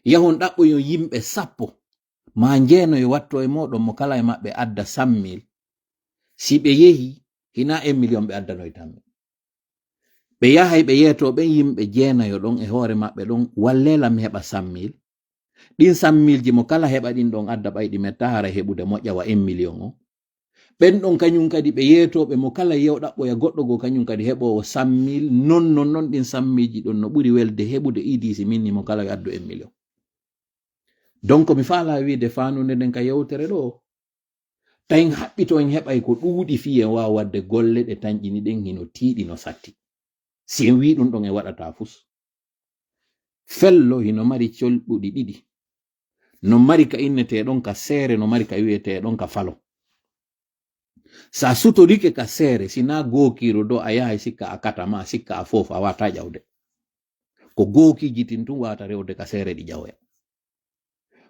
yahon ɗaɓɓoyon yimɓe 10 ma njeeno e watto e moɗon mo kala e maɓɓe adda 100,000. Si ɓe yehi hina 1 million ɓe addanoytanmi. Ɓe yahay ɓe yeeto ɓen yimɓe jeenayo ɗon e hoore maɓɓe ɗon, wallela mi heɓa 100,000. Ɗin 100,000 ji mo kala heɓa ɗin ɗon adda ɓayɗi metta hara heɓude moƴƴawa 1 million o. Ɓen ɗon kañum kadi ɓe yeetoɓe mo kala yew ɗaɓɓoya goɗɗo go kañum kadi heɓowo 100,000, non ɗin 100,000 ji ɗon no ɓuri welde heɓude idisi minni mo kala yo addu 1 million. Donc mi faala wiide faanunde nden ka yewtere ɗo, tayin haɓɓito en heɓay ko ɗuuɗi fi en wawa wadde golle ɗe tañƴini ɗen hino tiiɗi no satti. Si en wi ɗum ɗon e waɗata fus. Fello hino mari colɓuɗi ɗiɗi, no mari ka inneteɗon ka seere, no mari ka wiyeteɗon ka falo. Sa sutorike ka seere, sina gookiro do a yahay sikka a katama, sikka a foof a wata ƴawde. Ko gookiji tin tun wata rewde ka seere ɗi ƴawoya.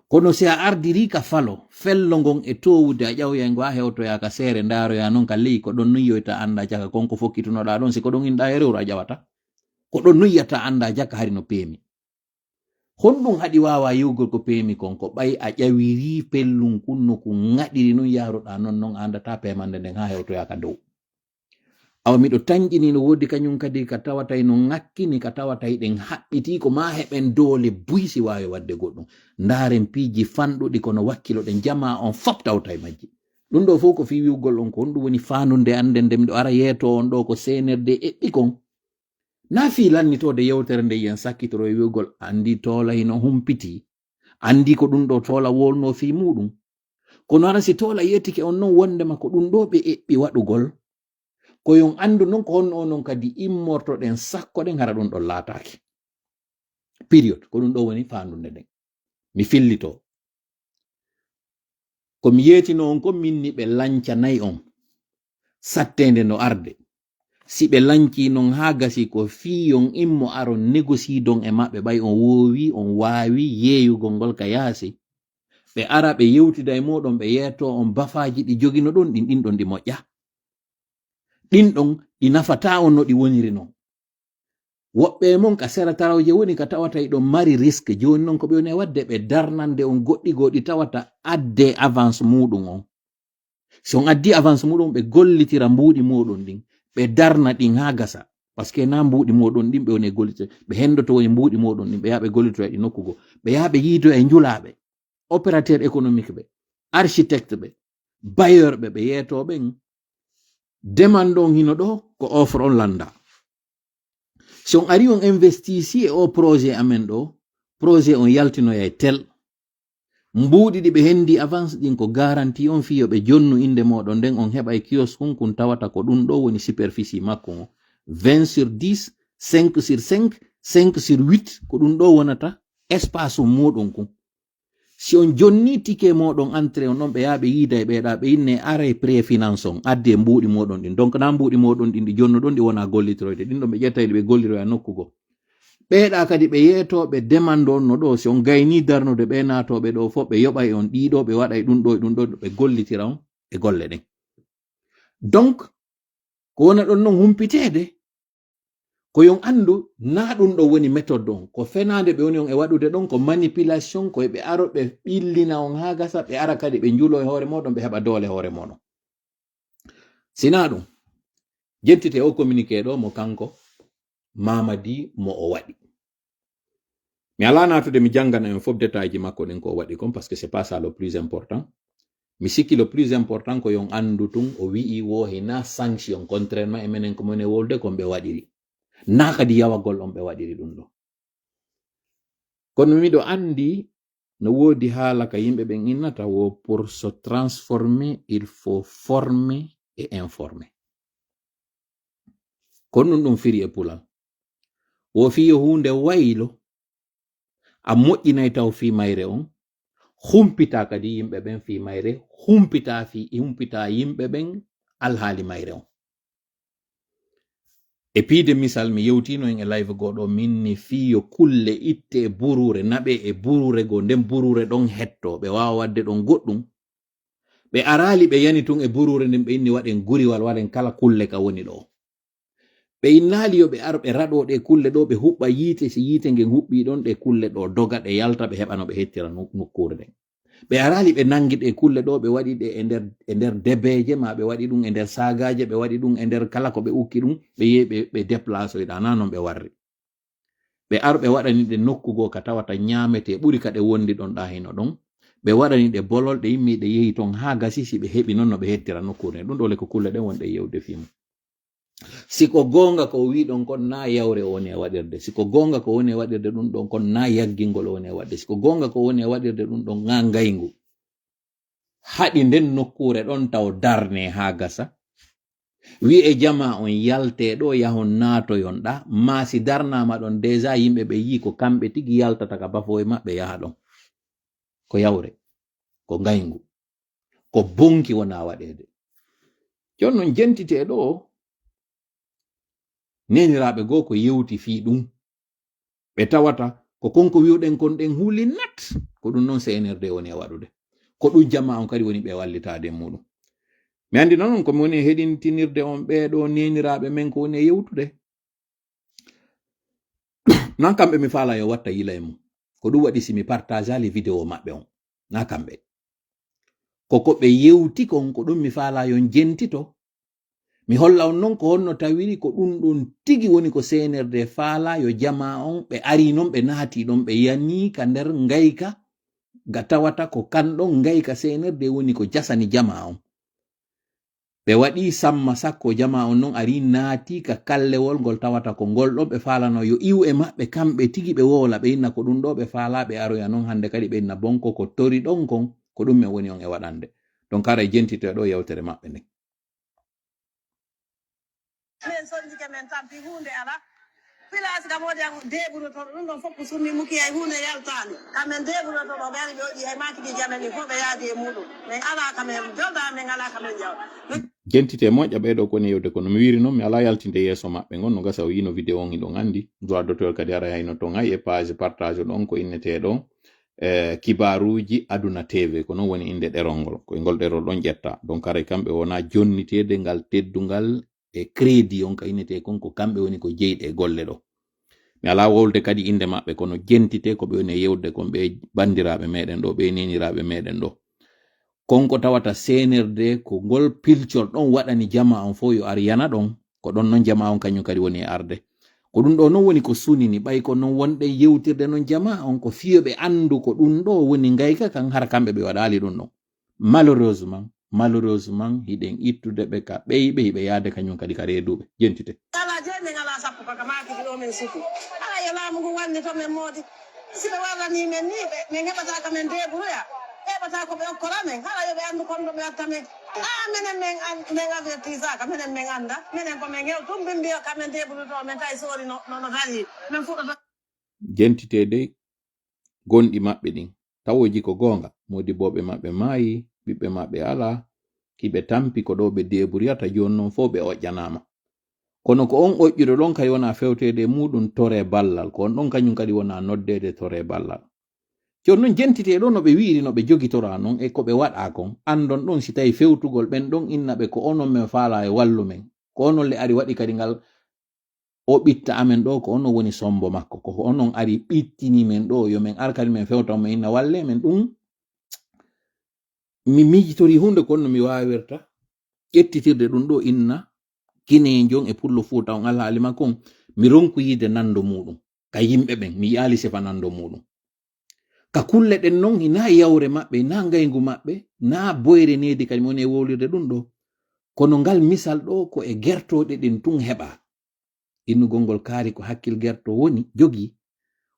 Kono si a ardiri ka falo, fello ngon e towude a ƴawya ngo a hewtoya ka seere ndaroya non ka ley ko ɗon nuyoyta anda jaka konko fokkitunoɗa ɗon, si ko ɗon inɗa e rewru a ƴawata. Ko ɗon nuyyata anda jaka hari no peemi. Honɗum haɗi wawa yiwgol ko peemi konko ɓay a ƴawiri pellum kunno ku ŋaɗiri nun yaruɗa non andata pemande nden ha hewtoya ka dow. awa miɗo tanƴini no wodi kañum kadi ka tawatay no ŋakkini ka tawatay ɗen haɓɓiti ko ma heɓen doole buysi wawi wadde goɗɗum ndaren piiji fanɗuɗi kono wakkilo ɗen jama on fop tawtay majji ɗum ɗo fof ko fi wiwgol on ko honɗum woni fandude ande nde miɗo ara yeeto on ɗo ko senerde eɓɓi kon na fi lannitode yewtere nde yen sakkitoro e wiwgol andi toola hino humpiti andi ko ɗum ɗo toola wolno fi muɗum kono ara si toola yettike on noon wondema ko ɗum ɗo ɓe eɓɓi waɗugol ko yon andu non ko honno onon kadi immortoɗen sakkoɗen hara ɗum ɗon laataki période ko ɗum ɗo woni fandude nden mi fillito komi yeetino on ko minni ɓe lancanayi on sattende no arde si ɓe lanci non ha gasi ko fiyon immo aron négocie don e maɓɓe ɓay on wowi on wawi yeeyugol ngol ka yaasi ɓe ara ɓe yewtida e moɗon ɓe yeeto on bafaji ɗi jogino ɗon ɗin ɗon ɗi moƴƴa ɗin ɗon ɗi nafata on no ɗi woniri non woɓɓe mon ka sera tarawje woni ka tawata ɗon mari risque joni noon ko ɓe woni wadde ɓe darnande on goɗɗi goɗi tawata adde avance muɗum on si on addi avance muɗum ɓe gollitira mbuuɗi moɗon ɗin ɓe darna ɗin ha gasa par ce que na mbuuɗi moɗon ɗin ɓe woni gollitira ɓe hendoto woni mbuuɗi moɗon ɗin ɓe yaha ɓe gollitira ɗi nokkugo ɓe yaha ɓe yiido e njulaɓe opérateur économique ɓe architecte ɓe bailleur ɓe yeetoɓen demande on hino ɗo ko offre on landa si on ari on investisi e o projet amen ɗo projet on yaltinoya e tel mbuuɗi ɗi ɓe hendi avance ɗin ko garantie on fiyo ɓe jonnu inde moɗon nden on heɓa e kios hunkun tawata ko ɗum ɗo woni superficie makko o 20/10 5/5 5/8 ko ɗum ɗo wonata espace muɗum kun si on jonni tike moɗon entré on ɗon ɓe yaha ɓe yiida e ɓeeɗa ɓe inne ara préfinance on addi e mbuuɗi moɗon ɗin donc na mbuuɗi moɗon ɗin ɗi jonno ɗon ɗi wona gollitiroyde ɗin ɗon ɓe ƴettayɗi ɓe golliroya nokkugo ɓeeɗa kadi ɓe yeetoɓe demande on no ɗo si on gayni darnude ɓe natoɓe ɗo fof ɓe yoɓa e on ɗiɗo ɓe waɗa e ɗum ɗo e ɗum ɗo ɓe gollitira on e golle ɗen donc ko wona ɗon noon humpitede ko yon andu na ɗum ɗo woni méthode on ko fenade ɓe woni on e waɗude ɗon ko manipulation ko ɓe aro ɓe ɓillina on ha gasa ɓe ara kadi ɓe njulo e hoore moɗon ɓe heɓa doole hoore moɗon sina ɗum jentite o communiqué ɗo mo kanko Mamadi mo o waɗi mi ala natude mi jangana en fof détail ji makko ɗen ko o waɗi kon parce que c'est pas ça le plus important mi sikki le plus important ko yon andu tun o wi'i wohi na sanction contrairement e menen ko mone wolde kon ɓe waɗiri na kadi yawagol on ɓe waɗiri ɗum ɗo kono miɗo andi no wodi haala ka yimɓe ɓen innata wo pour se transformer il faut former et informer kono ɗum firi e pulal wo fiyo hunde waylo a moƴƴinay taw fi mayre on humpita kadi yimɓe ɓen fi mayre humpita yimɓe ɓen alhaali mayre on e piide misal mi yewtino en e live goɗo minni fiyo kulle itte e burure naɓe e burure go nden burure ɗon hetto ɓe wawa wadde ɗon goɗɗum ɓe arali ɓe yani tun e burure nden ɓe inni waɗen guriwal waɗen kala kulle ka woni ɗo ɓe innali yo ɓe ar ɓe raɗo ɗe kulle ɗo ɓe huɓɓa yiite si yiite ngen huɓɓi ɗon ɗe kulle ɗo doga ɗe yalta ɓe heɓa no ɓe hettira nokkure ɗen ɓe arali ɓe nangi ɗe kulle ɗo ɓe waɗi ɗe e nder debeje ma ɓe waɗi ɗum e nder sagaje ɓe waɗi ɗum e nder kala ko ɓe ukki ɗum ɓe yehi ɓe déplace ɗa na non ɓe warri ɓe ar ɓe waɗani ɗe nokkugo ka tawata ñamete ɓuri ka ɗe wondi ɗon ɗa hino ɗon ɓe waɗani ɗe bolol ɗe yimmi ɗe yehi ton ha gasi si ɓe heɓi non no ɓe hettira nokkure ɗum ɗo le ko kulle ɗen wonɗe yewde fimo siko gonga ko wi ɗon kon na yawre o woni e waɗirde siko gonga ko woni e waɗirde ɗum ɗon kon na yaggingol o woni e waɗde siko gonga ko woni e waɗirde ɗum ɗon ga ngaygu haɗi nden nokkure ɗon taw darne ha gasa wi e jama on yalte ɗo yahon natoyon ɗa ma si darnama ɗon déjà yimɓe ɓe yi ko kamɓe tigi yaltata ka bafo e maɓɓe yaha ɗon ko yawre ko ngaygu ko bonki wona waɗede jon non jentite ɗo neniraɓe goo ko yewti fi ɗum ɓe tawata ko konko wiwɗen kon ɗen huuli nat ko ɗum noon CNRD woni e waɗude ko ɗum jamma on kadi woni ɓe wallitade muɗum mi andi noon komi woni heɗintinirde on ɓeɗo neniraɓe men ko woni e yewtude nan kamɓe mi faala yo watta yila e mum ko ɗum waɗi simi partage ali vidéo maɓɓe on na kamɓe koko ɓe yewti kon ko ɗum mi faala yon jentito mi holla on non ko honno tawiri ko ɗum ɗon tigi woni ko senerde faala yo jama on ɓe ari non ɓe naati ɗon ɓe yanni ka nder ngayka ga tawata ko kanɗon ngayka senerde woni ko jasani jama on ɓe waɗi samma sakko jama on non ari naati ka kallewol ngol tawata ko ngol ɗon ɓe falano yo iw e maɓɓe kamɓe tigi ɓe wola ɓe inna ko ɗum ɗo ɓe faala ɓe aroya non hande kadi ɓe inna bonko ko tori ɗon kon ko ɗum me woni on e waɗande donc kara jentite ɗo yewtere maɓɓe nden men sonjike men tampi hunde ala village kam wodi deɓuno to ɗum ɗon fof ko summi muki hay hunde yaltani kamen deɓuno to ɗo ɓe ari ɓe waɗi hay makiji jamen ni fof ɓe yaadi e muɗum min ala kamen jolda min ala kamen jaw jentite moƴƴa ɓeɗo koni yewde kono mi wiri noon mi ala yaltinde yeeso maɓɓe gon no gasa o yino vidéo on iɗon andi droit d'auteur kadi ara hayno ton hay e page partage ɗon ko inneteɗo kibaruji aduna tv ko noon woni inde ɗerol ngol koye ngol ɗerol ɗon ƴetta donc ara kamɓe wona jonnitede ngal teddungal e crédit on ka innete kon ko kamɓe woni ko jeyɗe golle ɗo mi ala wolde kadi inde maɓɓe kono jentite ko ɓe woni yewde kon ɓe bandiraɓe meɗen ɗo ɓe neniraɓe meɗen ɗo konko tawata senerde ko ngol pilcol ɗon waɗani jama on fo yo ar yana ɗon ko ɗon non jama on kañum kadi woni e arde ko ɗum ɗo non woni ko sunini ɓay ko non wonɗe yewtirde non jama on ko fiyoɓe andu ko ɗum ɗo woni ngayka kan har kamɓe ɓe waɗali ɗum ɗon malheureusement hiɗen ittude ɓe ka ɓeyɓe hiɓe yaade kañum kadi ka reeduɓe jentite ala jeemin ala sappo kaka makiji ɗo min suku ala yo laamu ngu wanni to men moodi siɓe warrani men ni min heɓata ka men deɓuroya heɓata ko ɓe okkora men hala yoɓe andu konɗo ɓe watta men minen min avertisaka minen min anda minen ko min hew tum min mbiya kamen deɓuruto men tawi sori no tari min fuɗata jentitede gonɗi maɓɓe ɗin tawoji ko gonga modiboɓe maɓɓe maayi ɓiɓɓe maɓɓe ala kiɓe tampi ko ɗo ɓe deɓuriyata joni noon fo ɓe oƴƴanama kono ko on oƴƴuɗo ɗon kadi wona fewtede muɗum tore ballal ko on ɗon kañum kadi wona noddede tore ballal joni noon jentite ɗo no ɓe wiiri no ɓe jogitora noon e ko ɓe waɗa kon andon ɗon si tawi fewtugol ɓen ɗon innaɓe ko onon men faala e wallu men ko onon le ari waɗi kadi ngal o ɓitta amen ɗo ko onon woni sombo makko ko onon ari ɓittini men ɗo yo men ar kadi men fewta men inna walle men ɗum mi miijitori hunde konno mi wawirta ƴettitirde ɗum ɗo inna kinejon e pullo fuuta on alhaali makko on mi ronku yide nando muɗum ka yimɓe ɓen mi yaali sefa nando muɗum ka kulle ɗen noon hina yawre maɓɓe na ngaygu maɓɓe na boyre nedi kadi woni e wowlirde ɗum ɗo kono ngal misal ɗo ko e gertoɗe ɗin tun heɓa innugol ngol kaari ko hakkil gerto woni jogi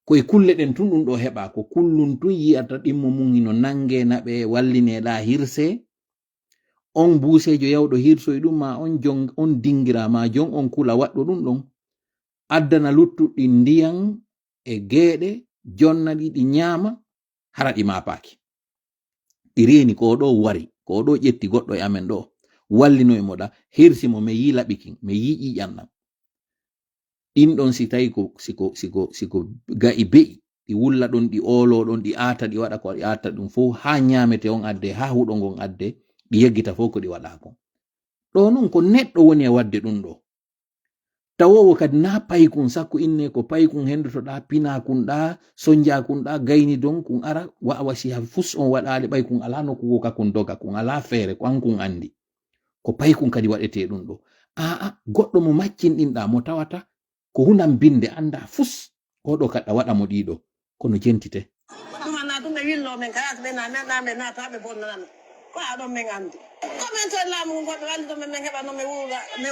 ko e kulle ɗen tun ɗum ɗo heɓa ko kullum tun yiyata ɗimmo mum hino nange naɓe wallineɗa hirse on buusejo yawɗo hirsoye ɗum ma on jon on dingira ma jon on kula waɗɗo ɗum ɗon addana luttuɗi ndiyan e geeɗe jonna ɗi ñaama hara ɗi mapaki ɗi reeni ko ɗo wari ko ɗo ƴetti goɗɗo e amen ɗo wallino e moɗa hirsimo mi yi laɓikin mi yi ƴiƴanɗam ɗin ɗon si tawi siko ga'i be'i ɗi wulla ɗon ɗi olo ɗon ɗi aata ɗi waɗa ko ɗi aata ɗum fo ha ñamete on adde ha huɗo ngon adde ɗi yeggita fof ko ɗi waɗa kon ɗo non ko neɗɗo woni e wadde ɗum ɗo tawowo kadi na paykun sakko inne ko paykun hendotoɗa pinakunɗa sonjakunɗa gayni don kun ara wawa si ha fus on waɗali ɓaykun ala nokkugo kakun doga kun ala feere ko ankun andi ko paykun kadi waɗete ɗum ɗo goɗɗo mo maccinɗinɗa mo tawata ko hunan binde anda fus oɗo kaɗɗa waɗa mo ɗiɗo kono jentite ɗumana ɗum ɓe willo men kayata ɓe naɓe nataɓe bonnanamen ko aɗon min andi komin to laamu ngu goɓe walli ɗum min heɓa no mi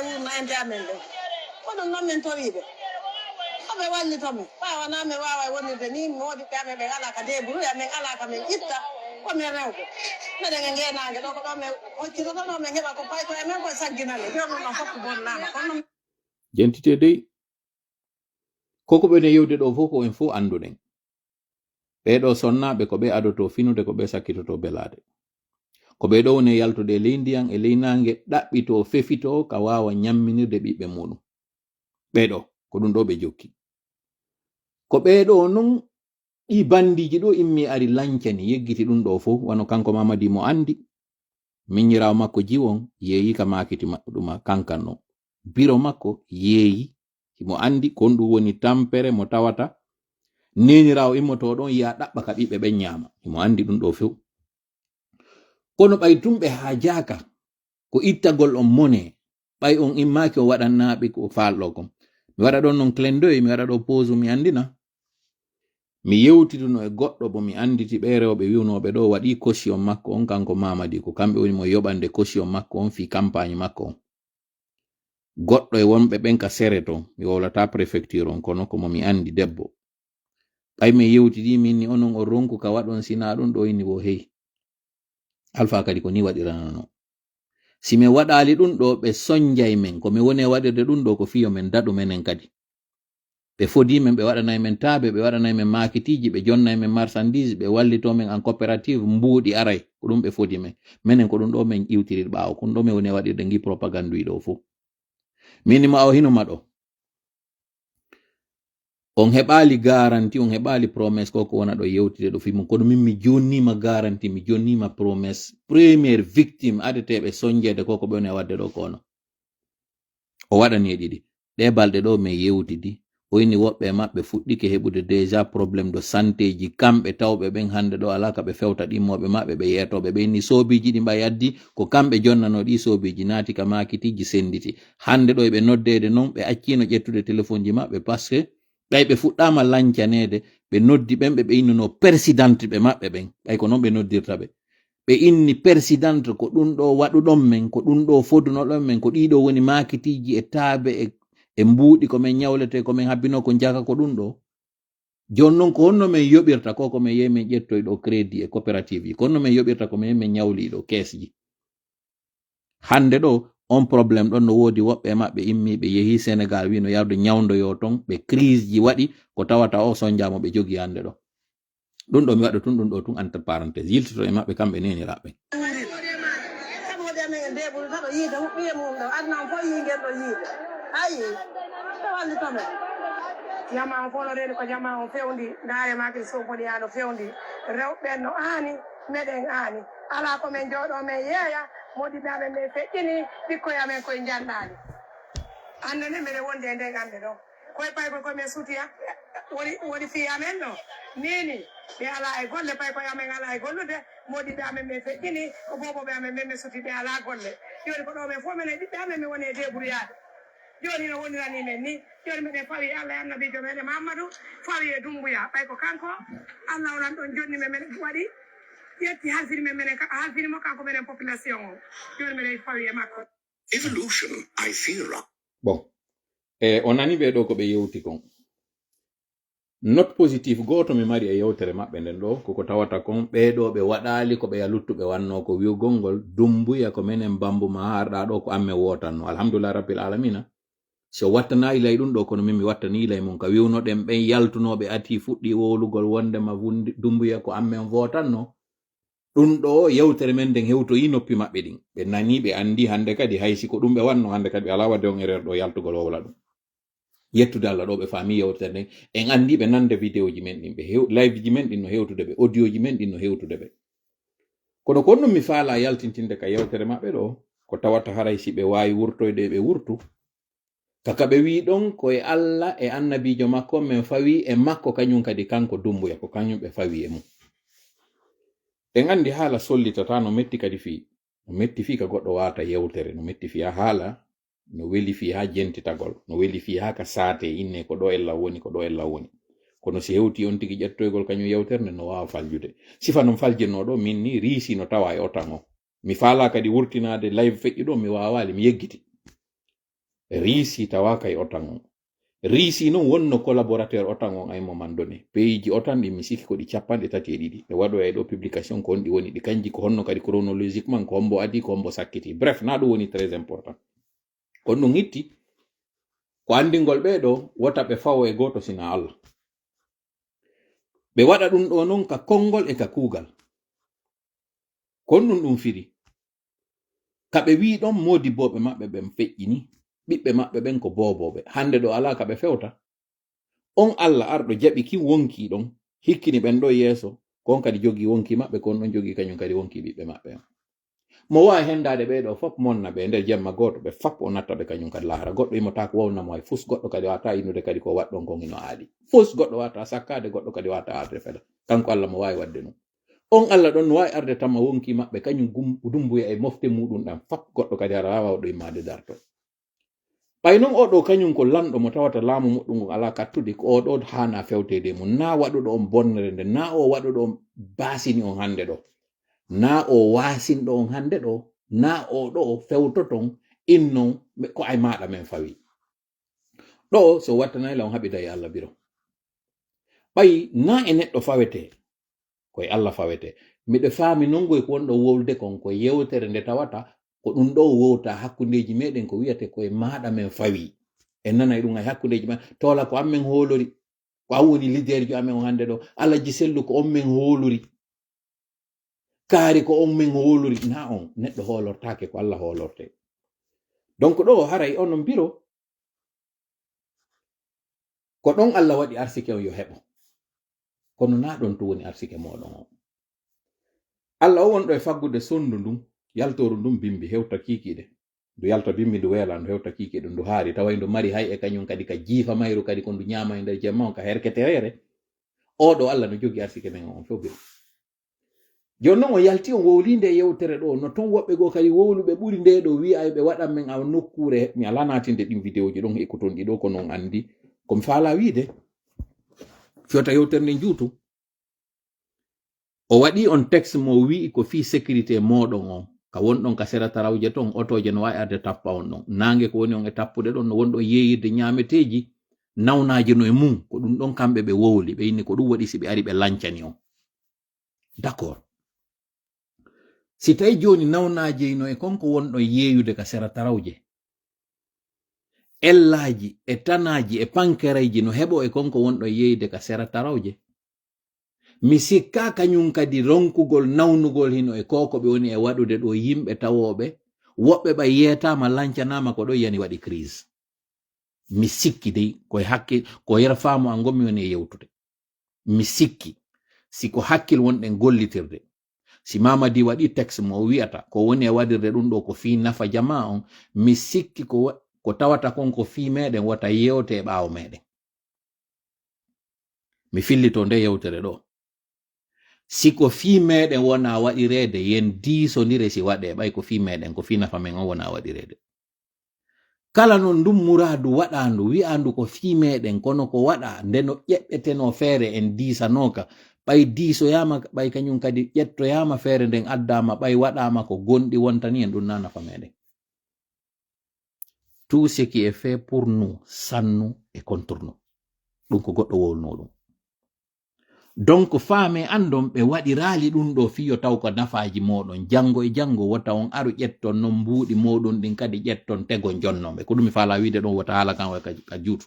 wurna ende amen ɗo koɗum noon min toriɓe koɓe walli tomin ɓawana mi wawa wonirde ni mi woɗi ɓe amen ɓe ala ka deburuya min ala ka min itta komin rewɓe meɗen e ngenage ɗo ko ɗo min hoccitoto ɗo min heɓa ko payko e men koye sagginale jomum ɗon fof ko bonnama kono jentite dey koko ɓe ne yewde ɗo fof ko en fof anduɗen ɓeɗo sonnaɓe ko ɓe adoto finude ko ɓe sakkitoto belade ko ɓe ɗo woni yaltude e ley ndiyan e ley nangue ɗaɓɓito fefito ka wawa ñamminirde ɓiɓɓe muɗum ɓeɗo ko ɗum ɗo ɓe jokki ko ɓeɗo non ɗi bandiji ɗo immi ari lancani yeggiti ɗum ɗo fof wano kanko Mamadi mo andi miñirawo makko jiwon yeeyi ka makiti ɗuma kankan non biro makko yeeyi mo andi kon ɗum woni tampere mo tawata nenirawo immotoɗon ya ɗaɓɓa ka ɓiɓɓe ɓen ñama mo andi ɗum ɗo few kono ɓay tumɓe ha jaka ko ittagol on mone ɓay on immaki o waɗannaɓe ko falɗo kon mi waɗa ɗon non clendoy mi waɗa ɗo pose mi andina mi yewtituno e goɗɗo bo mi anditi ɓe rewɓe wiwnoɓe ɗo waɗi caution makko on kanko Mamadi ko kamɓe woni mo yoɓande caution makko on fi campagne makko on goɗɗo e wonɓe ɓen ka sere to mi wolata préfecture on kono komo mi andi debbo ɓay mi yewtidi min ni onon o ronku ka waɗon sina ɗum ɗo inni wo hey Alpha kadi ko ni waɗiranano si mi waɗali ɗum ɗo ɓe sonjay men ko mi woni waɗirde ɗum ɗo ko fiyo men daɗu menen kadi ɓe fodi men ɓe waɗanay men taabe ɓe waɗanay men makitiji ɓe jonnay men marchandise ɓe wallito men en coopérative mbuuɗi aray ko ɗum ɓe fodi men menen ko ɗum ɗo men ƴiwtiri ɓaawo kon ɗo mi woni waɗirde ngi propagande ɗo fof min mo aw hinuma ɗo on heɓali garanti on heɓali promesse ko wona ɗo yewtide ɗo fimum kono min mi jonnima garanti mi jonnima promesse première victime adeteɓe sonjede koko ɓe woni wadde ɗo kono o waɗani e ɗiɗi ɗe balɗe ɗo min yewtidi o inni woɓɓe maɓɓe fuɗɗike heɓude déjà probléme de santé ji kamɓe tawɓe ɓen hande ɗo ala ka ɓe fewta ɗimmoɓe maɓɓe ɓe yetoɓe ɓe inni soobiji ɗi ɓay addi ko kamɓe jonnano ɗi soobiji naati ka makitiji senditi hande ɗo eɓe noddede noon ɓe accino ƴettude téléphone ji maɓɓe par ce que ɓay ɓe fuɗɗama lancanede ɓe noddi ɓen ɓe innino présidente ɓe maɓɓe ɓen ɓay ko noon ɓe noddirta ɓe inni présidente ko ɗum ɗo waɗuɗon men ko ɗum ɗo fodunoɗon men ko ɗiɗo woni makitiji e taabe e mbuuɗi ko men ñawlete ko men habbino ko jaka ko ɗum ɗo jon noon ko honno men yoɓirta ko ko men yehi men ƴettoy ɗo crédit e coopérative ji ko honno men yoɓirta ko men yehi men ñawli ɗo caisse ji hande ɗo on probléme ɗon no woodi woɓɓe maɓɓe immiɓe yehi Sénégal wino yarde ñawdoyo ton ɓe crise ji waɗi ko tawata o sonjamo ɓe jogi hande ɗo ɗum ɗo mi waɗa tun ɗum ɗo tun entre parenthèse yiltito e maɓɓe kamɓe neniraɓe jama on folorede ko jama on fewndi ndaare makil sonkodiyaano fewndi rewɓen no aani meɗen aani ala ko men jooɗo men yeeya modiɓe amen ɓe feƴƴini ɓikkoye amen koye janɗaani annene mbeɗe wonde e nden annde ɗo koye pay koye sutiya woni fiya amen ɗo nini ɓe ala e golle pay koye amen ala e gollude modiɓe amen ɓe feƴƴini ko boboɓe amen ɓen ɓe suti ɓe ala golle joni ko ɗo men fof minen ɓiɓɓe amen mi woni e deɓuroyade joni no wonirani men ni joni miɗen fawi Allah e annabijo meɗen Mamadou fawi e Dumbuya ɓay ko kanko Allah onan ɗon jonni men meɗen waɗi ƴetti halfini men menen halfinimo kanko meɗen population o joni miɗen fawi e makko evolution I feel bon o nani ɓe ɗo ko ɓe yewti kon note positif goto mi mari e yewtere maɓɓe nden ɗo koko tawata kon ɓeɗo ɓe waɗali ko ɓe ya luttuɓe wanno ko wiwgol ngol Dumbuya ko menen bambuma harɗa ɗo ko amme wotanno alhamdulillah rabbil alamina so wattana ilay ɗum ɗo kono min mi wattani ilay mum ka wiwnoɗen ɓen yaltunoɓe ati fuɗɗi wowlugol wondema Dumbuya ko amen votanno ɗum ɗo yewtere men nden hewtoyi noppi maɓɓe ɗin ɓe nani ɓe andi hande kadi haysi ko ɗum ɓe wanno hande kadi ɓe ala wadde on erreur ɗo yaltugol wowla ɗum yettude Allah ɗo ɓe faami yewtere nden en andi ɓe nande vidéo ji men ɗin ɓe live ji men ɗin no hewtude ɓe audio ji men ɗin no hewtude ɓe kono kon ɗum mi faala yaltintinde ka yewtere maɓɓe ɗo ko tawata haray si ɓe wawi wurtoyde ɓe wurtu kaka ɓe wi ɗon koye Allah e annabijo makko men fawi e makko kañum kadi kanko Dumbuya ko kañum ɓe fawi e mum en andi haala sollitata no metti kadi fi no metti fi ka goɗɗo wata yewtere no metti fi ha haala no weli fi ha jentitagol no weli fi ha ka saate inne ko ɗo ella woni ko ɗo ella woni kono si hewti on tigi ƴettoygol kañum yewtere nde no wawa faljude sifa non faljinno ɗo min ni riisi no tawa e otan o mi faala kadi wurtinade live feƴƴi ɗo mi wawali mi yeggiti riisi tawaka e otan on riisi noon wonno collaborateur otan on aymo man done peyiji otan ɗi mi sikki ko ɗi 32 ɓe waɗo e ɗo publication ko honɗi woni ɗi kanji ko honno kadi chronologiquement ko hombo adi ko hombo sakkiti bref na ɗum woni très important kono ɗum itti ko andingol ɓeɗo wota ɓe fawo e goto sina Allah ɓe waɗa ɗum ɗo noon ka konngol e ka kuugal kon ɗum firi kaɓe wi ɗon modiboɓe maɓɓe ɓen feƴƴini ɓiɓɓe maɓɓe ɓen ko boboɓe hande ɗo ala ka ɓe fewta on Allah arɗo jaɓi ki wonki ɗon hikkini ɓen ɗo yeeso kon kadi jogi wonki maɓɓe kon ɗon jogi kañum kadi wonki ɓiɓɓe maɓɓe mo wawi hendade ɓeɗo fop monna ɓe nder jemma goto ɓe fap o natta ɓe kañum kadi lahara goɗɗo imota ko wawnamo hay fus goɗɗo kadi wata innude kadi ko waɗɗon kon ino aadi fus goɗɗo wata sakkade goɗɗo kadi wata arde fela kanko Allah mo wawi wadde ɗum on Allah ɗon no wawi arde tamma wonki maɓɓe kañum Dumbuya e mofte muɗum ɗam fap goɗɗo kadi ara wawa ɗo immade darto ɓay non oɗo kañum ko lanɗo mo tawata laamu muɗɗum ala kattude ko oɗo hana fewtede mum na waɗuɗo on bonnere nde na o waɗuɗo on basini on hande ɗo na o wasinɗo on hande ɗo na oɗo fewtoton innon ko ay maɗa men fawi ɗo so wattanayla on haɓida e Allah biro ɓay na e neɗɗo fawete koye Allah fawete miɗo faami nongoy ko wonɗo wowlde kon ko yewtere nde tawata ko ɗum ɗo wowta hakkundeji meɗen ko wiyate koye maɗa men fawi en nanay ɗum ay hakkundeji ma tola ko amen hoolori ko an woni leader jo amen o hande ɗo alaji sellu ko on men hoolori kaari ko on men hoolori na on neɗɗo hoolortake ko Allah hoolorte donc ɗo haray onon biro ko ɗon Allah waɗi arsike on yo heɓo kono na ɗon to woni arsike moɗon o Allah o wonɗo e faggude sondu ndun yaltoru ndun bimbi hewta kikiɗe ndu yalta bimbi ndu weela ndu hewta kikiɗe ndu haari tawa ndu mari hay e kañum kadi ka jiifa mayru kadi ko ndu ñaama e nder jemma on ka herketerere oɗo Allah no jogi arsike men on fof biro joni noon o yalti on wowlinde e yewtere ɗo no ton woɓɓe goo kadi wowluɓe ɓuri nde ɗo wi'a ɓe waɗan men a nokkure mi ala natinde ɗin vidéo ji ɗon ekkuton ɗi ɗo ko non andi komi faala wiide fiyota yewtere nde juutu o waɗi on texte mo wi'i ko fi sécurité moɗon on ka wonɗon ka sera tarawje ton otoje no wawi arde tappa on ɗon nangue ko woni on e tappude ɗon no wonɗo yeeyirde ñameteji nawnaji no e mum ko ɗum ɗon kamɓe ɓe wowli ɓe inni ko ɗum waɗi si ɓe ari ɓe lancani on d'accord si tawi joni nawnaji no e konko wonɗo yeeyude ka sera tarawje ellaji e tanaji e pankereji no heɓo e konko wonɗo yeeyde ka sera tarawje mi sikka kañum kadi ronkugol nawnugol hino e koko ɓe woni e waɗude ɗo yimɓe tawoɓe woɓɓe ɓa yetama lancanama ko ɗo yani waɗi crise mi sikki dey koye hakkil ko yera faamu an gommi woni e yewtude mi sikki siko hakkil wonɗen gollitirde si Mamadi waɗi texte mo wi'ata ko woni e waɗirde ɗum ɗo ko fi nafa jama on mi sikki ko tawata kon ko fi meɗen wata yewte e ɓaawo meɗen mi fillito nde yewtere ɗo siko fi meɗen wona waɗirede yen diisodire si waɗe ɓay ko fi meɗen ko fi nafa men on wona waɗirede kala non ndum muradu waɗandu wi'andu ko fi meɗen kono ko waɗa ndeno ƴeɓɓeteno feere en diisanoka ɓay diisoyama ɓay kañum kadi ƴettoyama feere nden addama ɓay waɗama ko gonɗi wontani en ɗum na nafa meɗen tout ce qui est fait pour nous sannu et contre nous ɗum ko goɗɗo wowluno ɗum donc faame andon ɓe waɗirali ɗum ɗo fiyo taw ko nafaji moɗon janngo e janngo wota on aru ƴetton non mbuuɗi moɗon ɗin kadi ƴetton tego jonnoɓe ko ɗum mi faala wiide ɗon wota haala kan ka juutu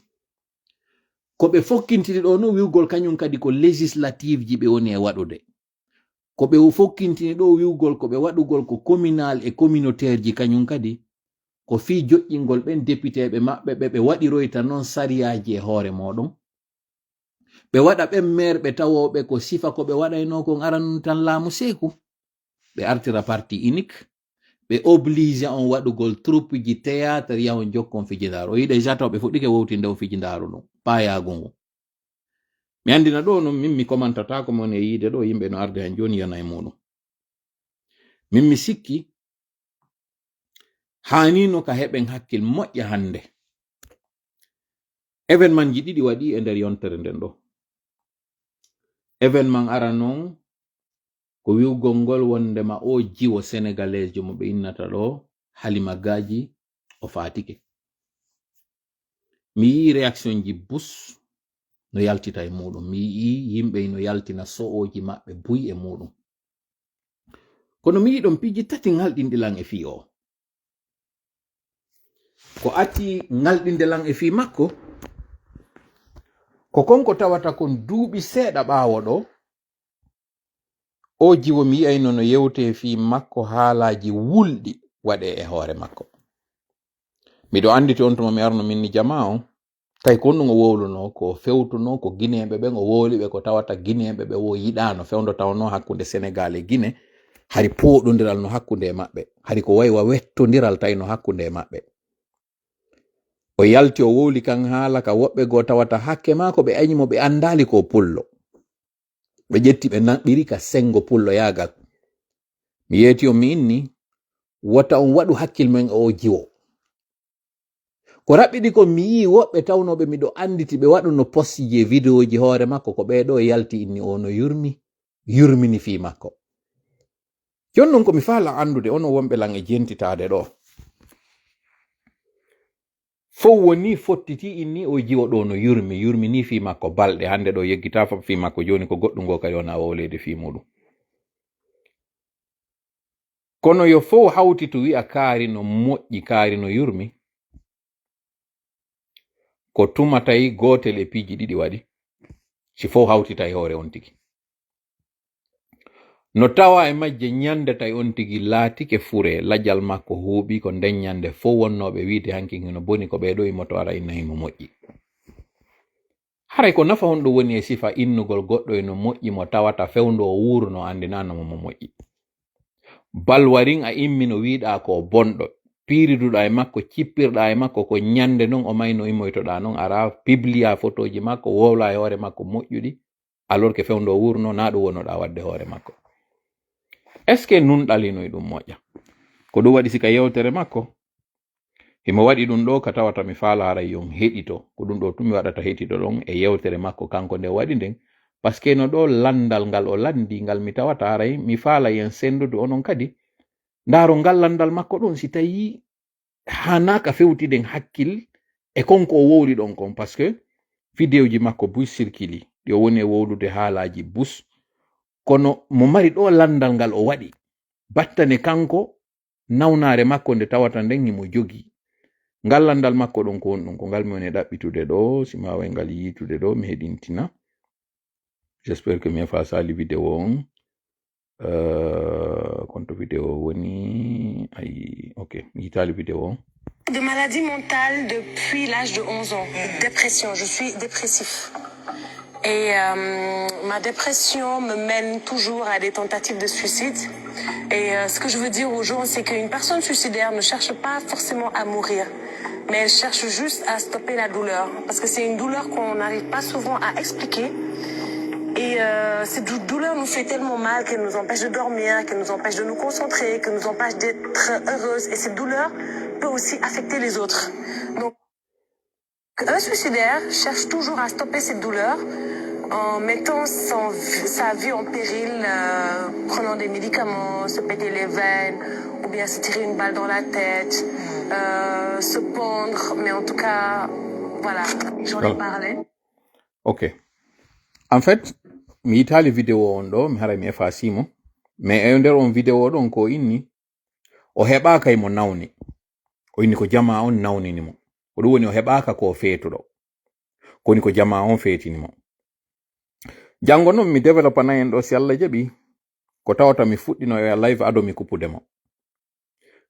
ko ɓe fokkintini ɗo no wiwgol kañum kadi ko législative ji ɓe woni e waɗude ko ɓe fokkintini ɗo wiwgol ko ɓe waɗugol ko communal e communautaire ji kañum kadi ko fi joƴƴingol ɓen députéɓe maɓɓe ɓe waɗiroyta noon sariyaji e hoore moɗon ɓe waɗa ɓen merɓe tawoɓe ko sifa ko ɓe waɗayno kon aran tan laamu seeku ɓe artira parti unique ɓe oblige on waɗugol troupe ji théâtre yahon jokkon fijindaru o yiɗe jatawɓe fuɗɗike wowtinde o fijindaru ɗum payago ngu mi andina ɗo no min mi commentatako mon e yiide ɗo yimɓe no arde hen joni yana e muɗum min mi sikki hanino ka heɓen hakkil moƴƴa hande événement ji ɗiɗi waɗi e nder yontere nden ɗo événement ara noon ko wiwgol ngol wondema o jiwo sénégalais jo mo ɓe innata ɗo Halima Gadji o fatike mi yi réaction ji bus no yaltita e muɗum mi yi yimɓe no yaltina so'oji maɓɓe buy e muɗum kono mi yiɗon piji tati ngalɗinɗilan e fi o ko acci ngalɗindelan e fi makko ko konko tawata kon duuɓi seeɗa ɓaawo ɗo o jiwo mi yi'ayno no yewte fi makko haalaji wulɗi waɗe e hoore makko miɗo anditi on tuma mi arno minni jama on tawi ko ɗum o wowluno ko fewtuno ko guinéɓe ɓen o wowliɓe ko tawata guinéɓe ɓe wo yiɗano fewdo tawno hakkunde sénégal e guiné hari poɗodiral no hakkunde e maɓɓe hari ko waywa wettodiral tawi no hakkunde e maɓɓe o yalti o wowli kan haala ka woɓɓe goo tawata hakke maako ɓe añimo ɓe andali ko pullo ɓe ƴetti ɓe naɓɓiri ka sengo pullo yagal mi yeeti o mi inni wota on waɗu hakkil men o jiwo ko raɓɓiɗi ko mi yi woɓɓe tawnoɓe miɗo anditi ɓe waɗuno postiji vidéo ji hoore makko ko ɓeɗo yalti inni ono yurmini fi makko. Jonnon ko mi faala andude ono wonɓe lan e jentitade ɗo fof woni fottiti inni o jiwo ɗo no yurmini fi makko balɗe hande ɗo yeggita fa fi makko joni ko goɗɗum go kadi wona wowlede fi muɗum. Kono yo fof hawti to wi'a kaari no moƴƴi kaari no yurmi ko tumatay gotel e piiji ɗiɗi waɗi si fof hawtita e hoore on tigi. No tawa e majje ñandetay on tigi laatike fure lajjal makko huuɓi ko nden ñande fof wonnoɓe wiide hanki no boni ko ɓeɗo imoto ara innahimo moƴƴi. Haray ko nafa on ɗo woni e sifa innugol goɗɗo eno moƴƴi mo tawata fewndo o wuurno andinanomo mo moƴƴi. Balwarin a immi no wiiɗa ko bonɗo piiriduɗa e makko cippirɗa e makko ko ñande non o mayno immoytoɗa non ara publia photoji makko wowla e hoore makko moƴƴuɗi alors que fewndo o wuurno na ɗum wonoɗa wadde hoore makko. Est ce que nun ɗalinoy ɗum moƴƴa ko ɗum waɗi sika yewtere makko himo waɗi ɗum ɗo ka tawata mi faala haray yon heɗito ko ɗum ɗo tumi waɗata heɗito ɗon e yewtere makko kanko nde waɗi nden par ce que no ɗo landal ngal o landi ngal mi tawata haray mi faala yen sendude onon kadi ndaaro ngal landal makko ɗon si tawi hanaka fewtiden hakkil e konko o wowli ɗon kon par ce que vidéo ji makko bus circuli ɗi o woni e wowlude haalaji bus kono mo mari ɗo landal ngal o waɗi battane kanko nawnare makko nde tawata nden himo jogi ngal landal makko ɗon ko wonɗum ko ngal mi woni ɗaɓɓitude ɗo si ma way ngal yitude ɗo mi heɗintina. J'espère que mi fa sali vidéo on konto vidéo woni ay ok mi yitali vidéo on. De maladie mentale depuis l'âge de 11 ans. Dépression, je suis dépressif. Et ma dépression me mène toujours à des tentatives de suicide. Et ce que je veux dire aux gens, c'est qu'une personne suicidaire ne cherche pas forcément à mourir, mais elle cherche juste à stopper la douleur. Parce que c'est une douleur qu'on n'arrive pas souvent à expliquer. Et cette douleur nous fait tellement mal qu'elle nous empêche de dormir, qu'elle nous empêche de nous concentrer, qu'elle nous empêche d'être heureuses. Et cette douleur peut aussi affecter les autres. Donc, un suicidaire cherche toujours à stopper cette douleur en mettant sa vie en péril, prenant des médicaments, se péter les veines, ou bien se tirer une balle dans la tête, se pendre. Mais en tout cas, voilà, j'en ai parlé. Ok. En fait, mi yitali vidéo on ɗo mi haray mi efa simo mais e nder on vidéo ɗon ko inni o heɓaka mo nawni o inni ko jama on nawninimo ko ɗum woni o heɓaka ko feetuɗo ko woni ko jama on feetinimo. Jango noon mi développe na en ɗo si Allah jaɓi ko tawata mi fuɗɗino e live ado mi kuppudemo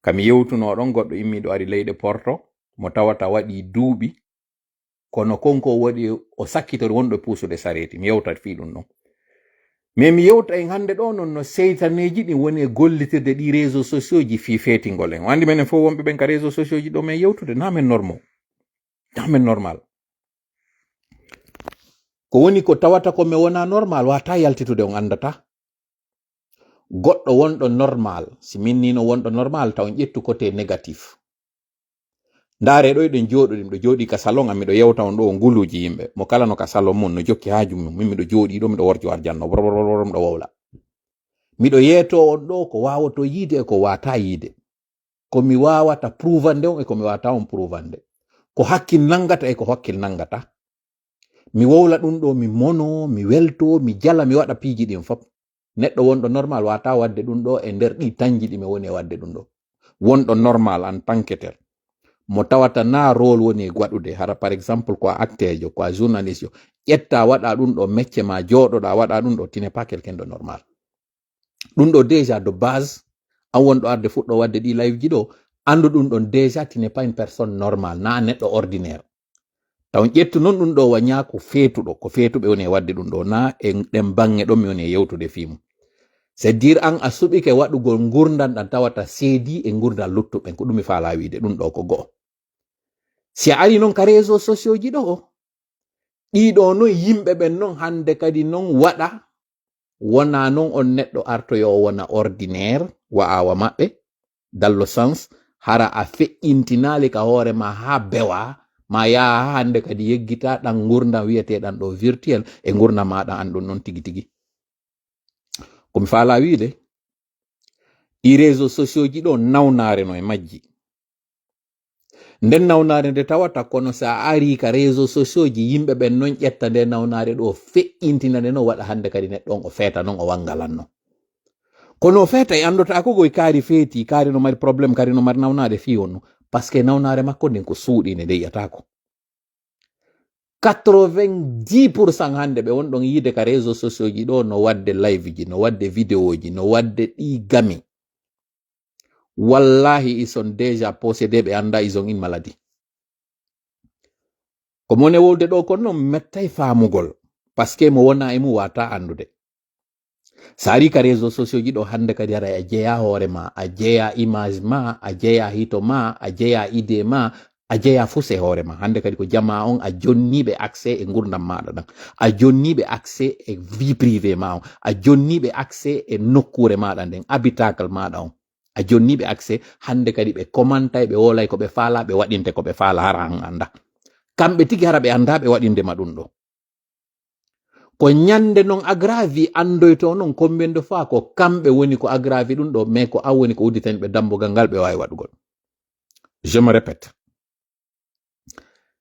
kami yewtuno ɗon goɗɗo immiɗo ari leyɗe Porto mo tawata waɗi duuɓi kono konko waɗi o sakkitori wonɗo puusude sareti mi yewtat fi ɗum ɗon mais mi yewta en hande ɗo non no seytaneji ɗi woni e gollitirde ɗi réseaux sociaux ji fi feetingol en wandi menen fof wonɓe ɓen ka réseaux sociaux ji ɗo men yewtude na men normal ko woni ko tawata ko me wona normal wata yaltitude on andata goɗɗo wonɗo normal si minnino wonɗo normal taw ƴettu côté négatif. Ndaare ɗo eɗen jooɗo ɗo jooɗi ka salon am miɗo yewta on ɗo nguluji yimɓe mo kala no ka salon mun no jokki haaju mum min miɗo jooɗi ɗo miɗo worjo arjanno brrr miɗo wowla miɗo yeeto on ɗo ko wawato yiide e ko wata yiide ko mi wawata prouvande on e ko mi wawata on prouvande ko hakkil nangata e ko hakkil nangata mi wowla ɗum ɗo mi mono mi welto mi jala mi waɗa piiji ɗin fop neɗɗo wonɗo normal wata wadde ɗum ɗo e nder ɗi tanji ɗi mi woni e wadde ɗum ɗo wonɗo normal en tant que tel mo tawata na rôle woni waɗude hara par exemple ko acteur jo ko journaliste jo ƴetta waɗa ɗum ɗo métier ma jooɗoɗa waɗa ɗum ɗo tine pas quelqu'un de normal ɗum ɗo déjà de base an wonɗo arde fuɗɗo wadde ɗi live ji ɗo andu ɗum ɗon déjà tine pas une personne normale na neɗɗo ordinaire taw ƴettu noon ɗum ɗo waña ko feetuɗo ko feetuɓe woni e wadde ɗum ɗo na e ɗen bange ɗon mi woni e yewtude fimu c'est dire an a suɓike waɗugol gurdan ɗan tawata seedi e gurdal luttuɓen ko ɗum mi faala wiide ɗum ɗo ko go'o si a ari noon ka réseaux sociaux ji ɗo ɗiɗo noon yimɓe ɓen noon hande kadi noon waɗa wona noon on neɗɗo artoyo wona ordinaire wa'awa maɓɓe dans le sens hara a fe'intinali ka hoore ma ha bewa ma ya hande kadi yeggita dan gurdam wiyeteɗan ɗo virtuel e gurdam maɗa an ɗum non tigi tigi. Komi faala wiide ɗi réseaux sociaux ji ɗo nawnare no e majji. Nden nawnare nde tawata kono sa ari ka réseaux sociaux ji yimɓe ɓen non ƴetta nde nawnare ɗo fe'intina nde no waɗa hande kadi neɗɗo on o feeta non o wangalanno. Kono o feeta e andota ko goy kaari feeti, kaari no mari probléme, kaari no mari nawnare fi wonno, parce que nawnare makko nden ko suuɗine nde yiyatako. 90% hande ɓe wonɗon yiide ka réseaux sociaux ji ɗo no wadde live ji, no wadde vidéo ji, no wadde ɗi gami. Wallahi ils sont déjà possédés, ɓe anda ils ont une maladie. Ko mone wolde ɗo kon non mettay faamugol, parce que mo wona e mu wata andude. Sa ari ka réseaux sociaux ji ɗo hande kadi ara a jeeya hoore ma, a jeeya image ma, a jeeya hito ma, a jeeya idée ma, a jeeya fuse hoore ma. Hande kadi ko jama on a jonniɓe accès e gurdam maɗa ɗan, a jonniɓe accès e vie privée ma on, a jonniɓe accès e nokkure maɗa nden, habitacle maɗa on, a jonniɓe accès. Hande kadi ɓe commenta ɓe wolay ko ɓe faala, ɓe waɗinte ko ɓe faala hara an anda. Kamɓe tigi hara ɓe anda ɓe waɗindema ɗum ɗo. Ko nyande non aggravi andoyto non kombendo fa ko kamɓe woni ko aggravi ɗum ɗo, mais ko an woni ko udditani ɓe dambugal ngal ɓe wawi waɗugol. Je me répète,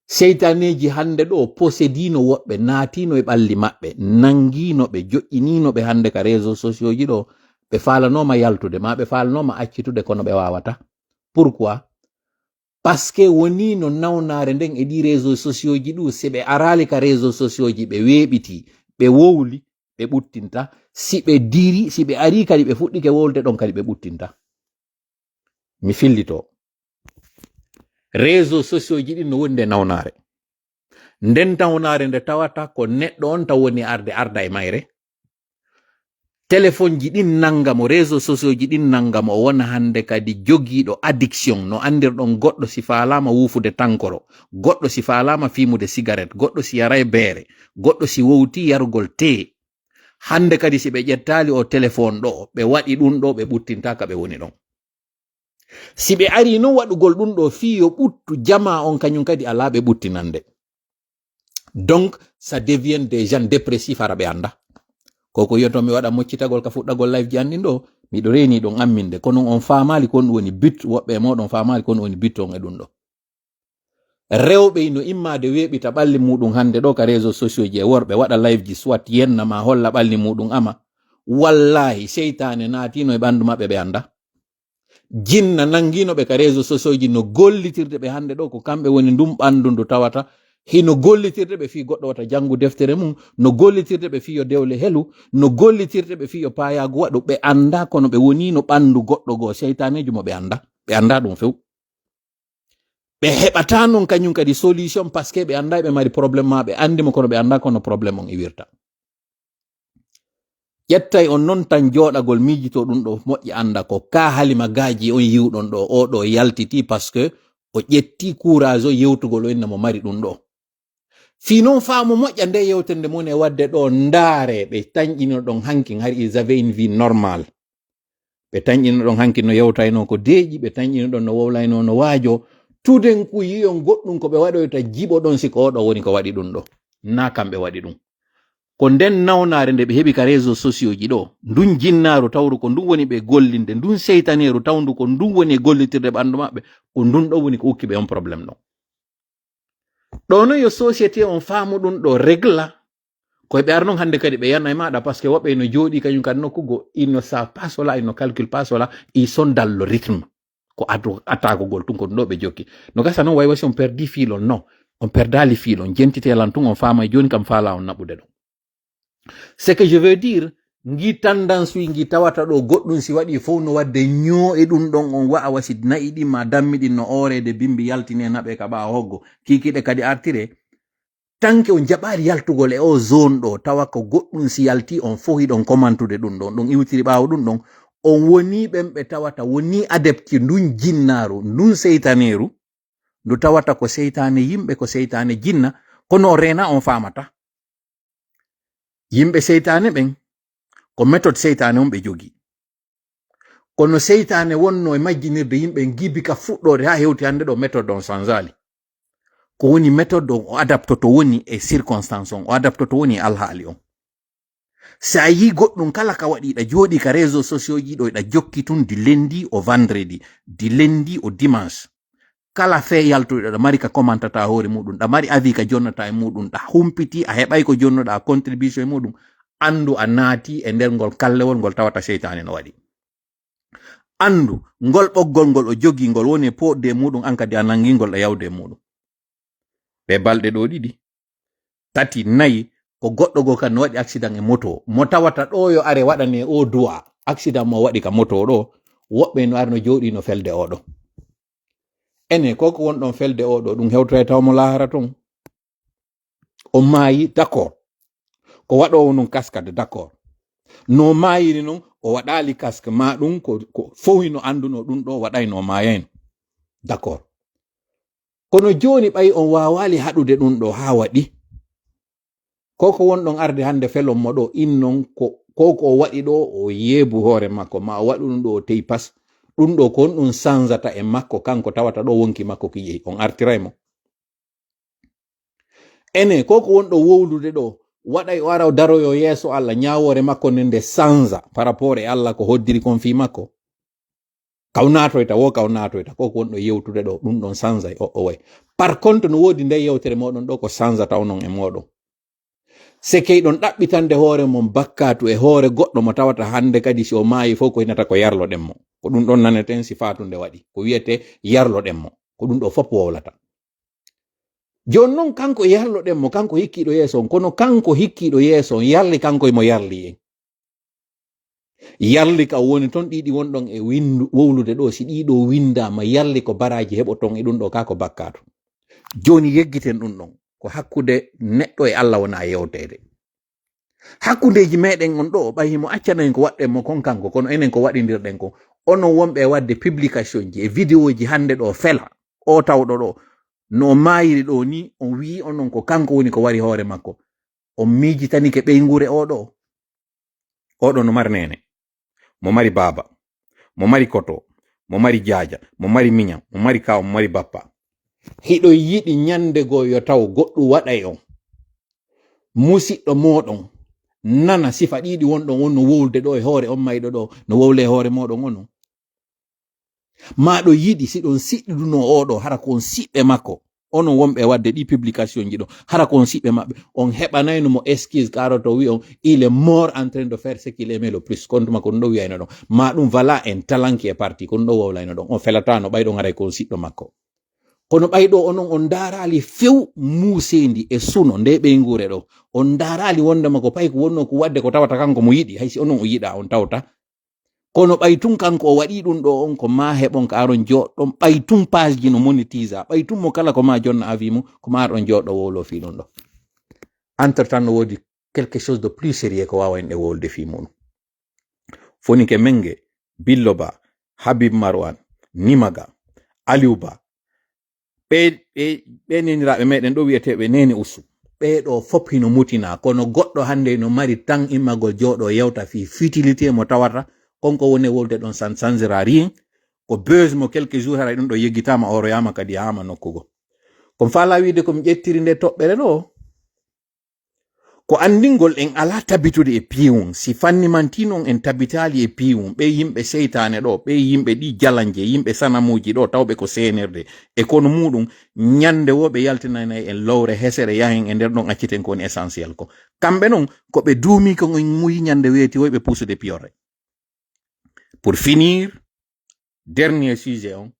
seytaneji hande ɗo possédino woɓɓe, naatino e ɓalli maɓɓe, nangino ɓe, joƴƴinino ɓe hande ka réseaux sociaux ji ɗo. Ɓe falanoma yaltude ma, ɓe falanoma accitude kono ɓe wawata. Pourquoi? Parce que woni no nawnare nden e ɗi réseaux sociaux ji ɗu, se ɓe arali ka réseaux sociaux ji ɓe weɓiti, ɓe wowli, ɓe ɓuttinta. Si ɓe diri, si ɓe ari kadi ɓe fuɗɗike wolde ɗon kadi ɓe ɓuttinta. Mi fillito. Réseaux sociaux ji ɗi no woni nde nawnare. Nden nawnare nde tawata ko neɗɗo on taw woni arda e mayre. Téléphone ji ɗin nangamo, réseaux sociaux ji ɗin nangamo, o wona hande kadi jogiiɗo addiction, no andirɗon goɗɗo si faalama wuufude tankoro, goɗɗo si faalama fimude cigarette, goɗɗo si yaray beere, goɗɗo si wowti yarugol tee. Hande kadi si ɓe ƴettali o téléphone ɗo, ɓe waɗi ɗum ɗo, ɓe ɓuttintaka ɓe woni ɗon. Si ɓe ari non waɗugol ɗum ɗo fi yo ɓuttu jama on kañum kadi ala ɓe ɓuttinande. Donc ça devient des gens dépressifs hara ɓe anda. Koko yoto mi waɗa moccitagol ka fuɗɗagol live ji anndin ɗo, miɗo reni ɗon amminde, kono on faamali kon woni but, woɓɓe e moɗon faamali kon woni but on e ɗum ɗo. Rewɓe no immade weɓita ɓalli muɗum hande ɗo ka réseaux sociaux ji e worɓe waɗa live ji soit yenna ma holla ɓalli muɗum ama, wallahi seytane naatino e ɓandu maɓɓe ɓe anda. Jinna nanginoɓe ka réseaux sociaux ji no gollitirde ɓe hande ɗo ko kamɓe woni ndum ɓandu ndu tawata. Hino gollitirde ɓe fi goɗɗo wata jangu deftere mum, no gollitirde ɓe fi yo dewle helu, no gollitirde ɓe fi yo payagu waɗu, ɓe anda kono ɓe woni no ɓandu goɗɗo go seytanejo mo ɓe anda ɗum few. Ɓe heɓata non kañum kadi solution parce que ɓe anda ɓe mari probléme ma, ɓe andimo kono ɓe anda kono probléme on iwirta. Ƴettay on non tan joɗagol mijito ɗum ɗo moƴƴi anda ko ka halima gaji on yiwɗon ɗo, o ɗo yaltiti parce que o ƴetti courage o yewtugol o innamo mari ɗum ɗo. Fi non faamu moƴƴa nde yewtende mun e wadde ɗo ndaare ɓe tañƴino ɗon hankin har ils avaient une vie normale. Ɓe tañƴino ɗon hankin no yewtayno ko deeƴi, ɓe tañƴino ɗon no wowlayno no waajo. Tuden ku yiyon goɗɗum ko ɓe waɗoyta jiɓo ɗon siko oɗo woni ko waɗi ɗum ɗo. Na kamɓe waɗi ɗum. Ko nden nawnare nde ɓe heɓi ka réseaux sociaux ji ɗo, ndun jinnaaru tawru ko ndun woni ɓe gollinde, ndun seytaneru tawndu ko ndun woni e gollitirde ɓandu maɓɓe, ko ndun ɗo woni ko ukki ɓe on probléme ɗon. Ɗo no yo société on faamu ɗum ɗo régla koye ɓe arnon hande kadi ɓe yana e maɗa parce que woɓɓe no jooɗi kañum kadi nokkugo, ils ne savent pas cela, ils ne calculent pas cela, ils sont dans le rythme ko attagogol tun ko ɗum ɗo ɓe jokki. No gasa noon way wasi on perdi filon, non on perdali filon, jentitelan tun on faama e joni kam faala on naɓude ɗon. Ce que je veux dire, ngi tendance ngi tawata ɗo goɗɗum si waɗi fof no wadde ñoo e ɗum ɗon on wa'a wasi nayi ɗin ma dammiɗin no orede bimbi yaltine naɓe ka ɓawa hoggo kikiɗe kadi artire tanke on jaɓari yaltugol e o zone ɗo tawa ko goɗɗum si yalti on fof hiɗon commantude ɗum ɗon ɗum iwtiri ɓawo ɗum ɗon on woni ɓen ɓe tawata woni adepti ndun jinnaru ndun seytaneru ndu tawata ko seytane yimɓe ko seytane jinna kono rena on famata yimɓe seytane ɓen ko méthode seytane on ɓe jogi kono seytane wonno e majjinirde yimɓe gibi ka fuɗɗode ha hewti hande ɗo méthode on sanzali ko woni méthode on o adaptoto woni e circonstance on o adaptoto woni e alhaali on sa yi goɗɗum kala ka waɗi ɗa jooɗi ka réseau sociaux ji ɗo ɗa jokki tun di lundi au vendredi di lundi au dimanche kala fe yaltuɗo ɗa mari ka commentata hoore muɗum ɗa mari avis ka jonnata e muɗum ɗa humpiti a heɓay ko jonnoɗa contribution e muɗum andu a naati e nder ngol kallewol ngol tawata seytane no waɗi andu ngol ɓoggol ngol o jogi ngol woni poɗde muɗum an kadi a nangingol ɗa yawde muɗum ɓe balɗe ɗo ɗiɗi tati nayi ko goɗɗo go kan no waɗi accident e moto mo tawata ɗo yo are waɗane o duwa accident mo waɗi ka moto ɗo woɓɓe no ari no jooɗi no felde oɗo ene koko wonɗon felde oɗo ɗum hewtoy tawmo lahara ton o maayi d'accord ko waɗowo non kaskade d'accord no maayiri non o waɗali casque ma ɗum ko fowi no anduno ɗum ɗo waɗay no maayayno d'accord kono joni ɓayi on wawali haɗude ɗum ɗo ha waɗi koko wonɗon arde hande felon mo ɗo innon koko o waɗi ɗo o yeebu hoore makko ma o waɗu ɗum ɗo o teyi pas ɗum ɗo ko on ɗum sansata e makko kanko tawata ɗo wonki makko ki yehi on artiraymo ene koko wonɗo wowlude ɗo waɗay o ara o daroyo yeeso Allah ñawore makko nde sansa par rapport e Allah ko hoddiri kon fi makko kawnatoyta wo kawnatoyta koko wonɗo yewtude ɗo ɗum ɗon sansa o way par contre no wodi nde yewtere moɗon ɗo ko sansata onon e moɗon se keyɗon ɗaɓɓitande hoore mon bakkatu e hoore goɗɗo mo tawata hande kadi si o maayi fof ko hinata ko yarloɗen mo ko ɗum ɗon naneten si fatunde waɗi ko wiyete yarloɗen mo ko ɗum ɗo fof wowlata joni noon kanko yarloɗen mo kanko hikkiɗo yeeso on kono kanko hikkiɗo yeeso on yarli kanko emo yarli en yarli ka woni ton ɗiɗi wonɗon e wowlude ɗo si ɗiɗo windama yarli ko baraji heɓoton e ɗum ɗo ka ko bakkatu joni yeggiten ɗum ɗon ko hakkude neɗɗo e Allah wona yewtede hakkudeji meɗen on ɗo ɓayimo accanaen ko waɗɗen mo kon kanko kono enen ko waɗidirɗen ko onon wonɓe wadde publication ji e vidéo ji hande ɗo fela o tawɗo ɗo no mayiri ɗo ni on wi onon ko kanko woni ko wari hoore makko on miijitanike ɓeygure oɗo no mari nene mo mari baba mo mari koto mo mari jaaja mo mari miñam mo mari kaw mo mari bappa hiɗo yiɗi ñande go yo taw goɗɗo waɗay on musiɗɗo moɗon nana sifa ɗiɗi wonɗon on no wowlde ɗo e hoore on mayɗo ɗo no wowle e hoore moɗon onon maɗo yiɗi siɗon siɗɗuno oɗo hara ko on siɓɓe makko onon wonɓe wadde ɗi publication ji ɗo hara ko on siɓɓe maɓɓe on heɓanayno mo excuse karoto wi on il est mort en train de faire ce qu'il aimait le plus konto makko ɗum ɗo wiyayno ɗon ma ɗum voilà un talent qui est parti ko ɗum ɗo wowlayno ɗon on felatano ɓayɗon haray ko on siɗɗo makko kono ɓayɗo onon on darali few muusendi e suno nde ɓeygure ɗo on darali wondema ko pay ko wonno ko wadde ko tawata kanko mo yiɗi haysi onon o yiɗa on tawta kono ɓaytun kanko o waɗi ɗum ɗo on ko ma heɓon ka aron joɗɗon ɓaytun page ji no monetisa ɓaytun mo kala ko ma jonna avi mum ko ma aɗon joɗɗo wowlo fi ɗum ɗo entre temps no wodi quelque chose de plus sérieux ko wawa en ɗe wolde fi muɗum fonike menge Billo Ba Habib Marwan Nimaga Aliou Ba ɓe neniraɓe meɗen ɗo wiyeteɓe nene usu ɓeɗo fop hino mutina kono goɗɗo hande no mari tan immagol joɗo yewta fi futilité mo tawata konko woni wolde ɗon sansira rien ko buzz mo quelques jours haray ɗum ɗo yeggitama oroyama kadi yama nokkugo komi fala wiide komi ƴettiri nde toɓɓere ɗo ko andingol en ala tabitude e piwum si fannimantinon en tabitali e piwum ɓe yimɓe seytane ɗo ɓe yimɓe ɗi jalanje yimɓe sanamuji ɗo tawɓe ko senerde e kono muɗum ñande wo ɓe yaltinanayi en lowre hesere yahen e nder ɗon acciten ko woni essentiel ko kamɓe noon ko ɓe duumi ko en muyi ñande weeti woy ɓe puusude piyore pour finir dernier sujet on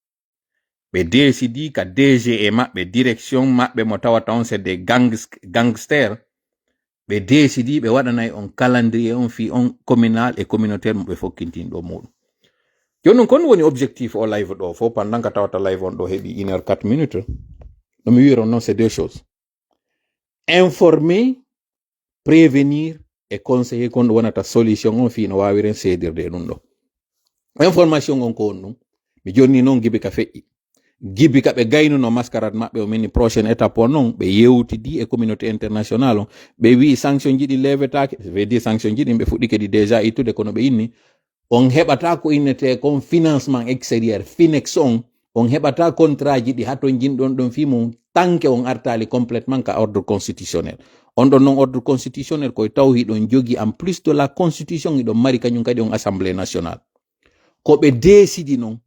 ɓe décidi ka DG e maɓɓe direction maɓɓe mo tawata on c'est des gangsters ɓe décidi ɓe waɗanayi on calendrier on fi on communal et communautaire mo ɓe fokkintin ɗo muɗum joni kon woni objectif o live ɗo fo pendant ka tawata live on ɗo heeɓi 1 heure 4 minutes no mi wiron noon c'est deux choses informer prévenir et conseiller kon ɗo wonata solution on fi no wawiren seedirde ɗum ɗo information on ko on ɗum mi jonni noon gibi ka feƴƴi gibi ka ɓe gaynuno mascarade maɓɓe o mini prochaine étape on noon ɓe yewtidi e communauté international on ɓe wi sanction ji ɗi levetake veut dire sanction ji ɗin ɓe fuɗɗi kedi déjà ittude kono ɓe inni on heɓata ko innete kon financement extérieur finex on heɓata contrat ji ɗi haton jinɗon ɗon fi mum tanke on artali complètement ka ordre constitutionnel on ɗon non ordre constitutionnel koye taw hiɗon jogi en plus de la constitution hiɗon mari kañum kadi on assemblée nationale ko ɓe décidi non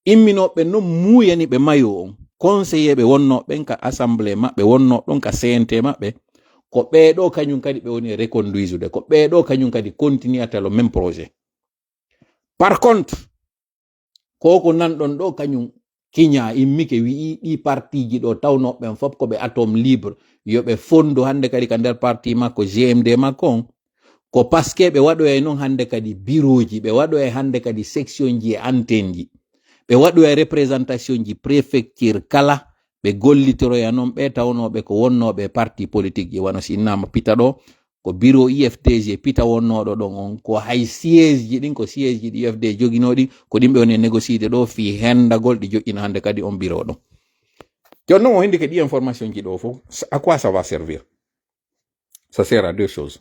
imminoɓe non muyani ɓe mayo on conseiller ɓe wonnoɓen ka assemblée maɓɓe wonnoɗon ka CNT maɓɓe ko ɓeeɗo kañum kadi ɓe woni reconduisude ko ɓeeɗo kañum kadi continuata le même projet par contre koko nanɗon ɗo kañum kiña immike wi'i ɗi partiji ɗo tawnoɓen fof koɓe atome libre yoɓe fondo hande kadi ka nder parti makko GMD makko on ko paske ɓe waɗoya noon hande kadi bureau ji ɓe waɗoya hande kadi section ji e antenne ji ɓe waɗoya représentation ji préfecture kala ɓe gollitoroya noon ɓe tawnoɓe ko wonnoɓe parti politique ji wano sinnama pita ɗo ko bureau IFDG pita wonnoɗo ɗon on ko hay siège ji ɗin ko siège ji ɗi IFD joginoɗi ko ɗimɓe woni négociide ɗo fi hendagol ɗi joƴƴina hande kadi on bureau ɗon jon noon o hindi ke ɗi information ji ɗo fof à quoi ça va servir? Ça sert à deux choses.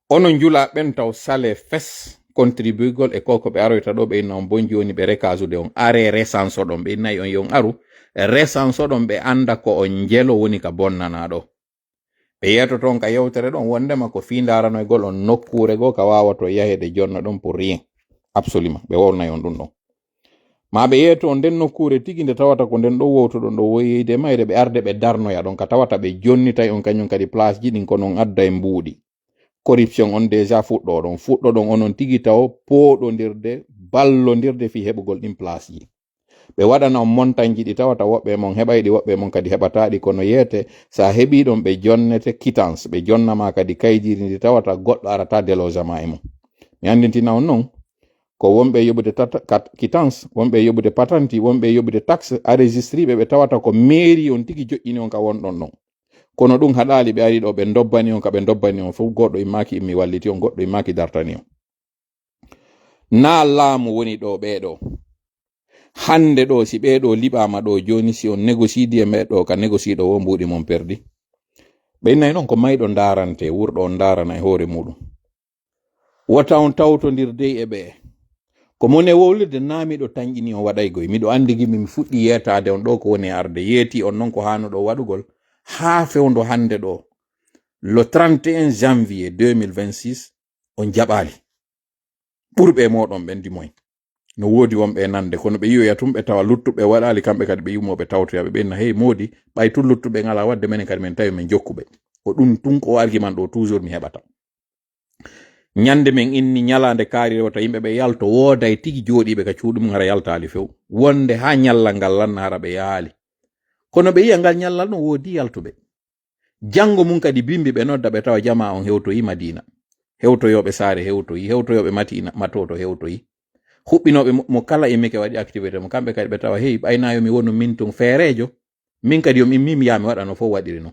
Onon jula ɓen taw sale fes contribuegol e koko ɓe aroyta ɗo ɓe inna on bon joni ɓe rekasude on are resanso ɗon ɓe innayi on yon aru resanso ɗon ɓe anda ko on jelo woni ka bonnana ɗo ɓe yeto toon ka yewtere ɗon wondema ko fi daranoygol on nokkure go ka wawato yahede jonna ɗon pour rien absolument ɓe wolnayi on ɗum ɗon ma ɓe yeeto nden nokkure tigi nde tawata ko nden ɗo wowtoɗon ɗo woyide mayde ɓe arde ɓe darnoya ɗon ka tawata ɓe jonnitay on kañum kadi place ji ɗin ko non adda e mbuuɗi corruption on déjà fuɗɗo ɗon onon tigi taw pooɗodirde ballodirde fi heɓugol ɗin place ji ɓe waɗana on montagne ji ɗi tawata woɓɓe mon heɓayɗi woɓɓe mon kadi heɓataɗi kono yeete sa heɓi ɗon ɓe jonnete quittance ɓe jonnama kadi kaydiri ndi tawata goɗɗo arata délogement e mum mi andintina on noon ko wonɓe yoɓude quittance wonɓe yoɓude patenti wonɓe yoɓude taxe a registriɓe ɓe tawata ko mairie on tigi joƴƴini on ka wonɗon ɗon kono ɗum haɗali ɓe ari ɗo ɓe dobbani on ka ɓe dobbani on fof goɗɗo immaki immi walliti on goɗɗo immaki dartani on na laamu woni ɗo ɓeɗo hande ɗo si ɓeɗo liɓama ɗo joni si on négociidi e meɗo ka négociiɗo wo mbuɗi mon perdi ɓe innayi noon ko mayɗo darante wurɗo on darana e hoore muɗum wota on tawtodirde e ɓe ko mone wowlirde naamiɗo tañƴini on waɗaygoy miɗo andigimi mi fuɗɗi yetade on ɗo ko woni arde yeeti on noon ko hanuɗo waɗugol haa fewndo hande ɗo le 31 janvier 2026 on jaɓali ɓurɓe moɗon ɓen dimoy no woodi wonɓe nande kono ɓe yiyoya tum ɓe tawa luttuɓe waɗali kamɓe kadi ɓe yumoɓe tawtoyaɓe ɓenna hey moodi ɓay tun luttuɓe ngala wadde menen kadi min tawi min jokkuɓe ko ɗum tun ko argument ɗo toujours mi heɓata ñande men inni ñalande kaari rewta yimɓe ɓe yalto wooday tigi jooɗiɓe ka cuuɗum hara yaltali few wonde ha ñallal ngal lanna hara ɓe yaali kono ɓe yiya ngal ñallal no woodi yaltuɓe janngo mum kadi bimbi ɓe nodda ɓe tawa jama on hewtoyi madina hewtoyoɓe saare hewtoyi hewtoyoɓe matoto hewtoyi huɓɓinoɓe mo kala immike waɗi activité mo kamɓe kadi ɓe tawa hey ɓaynayo mi wonu min tun feerejo min kadi yomi immimi yami waɗano fof waɗiri no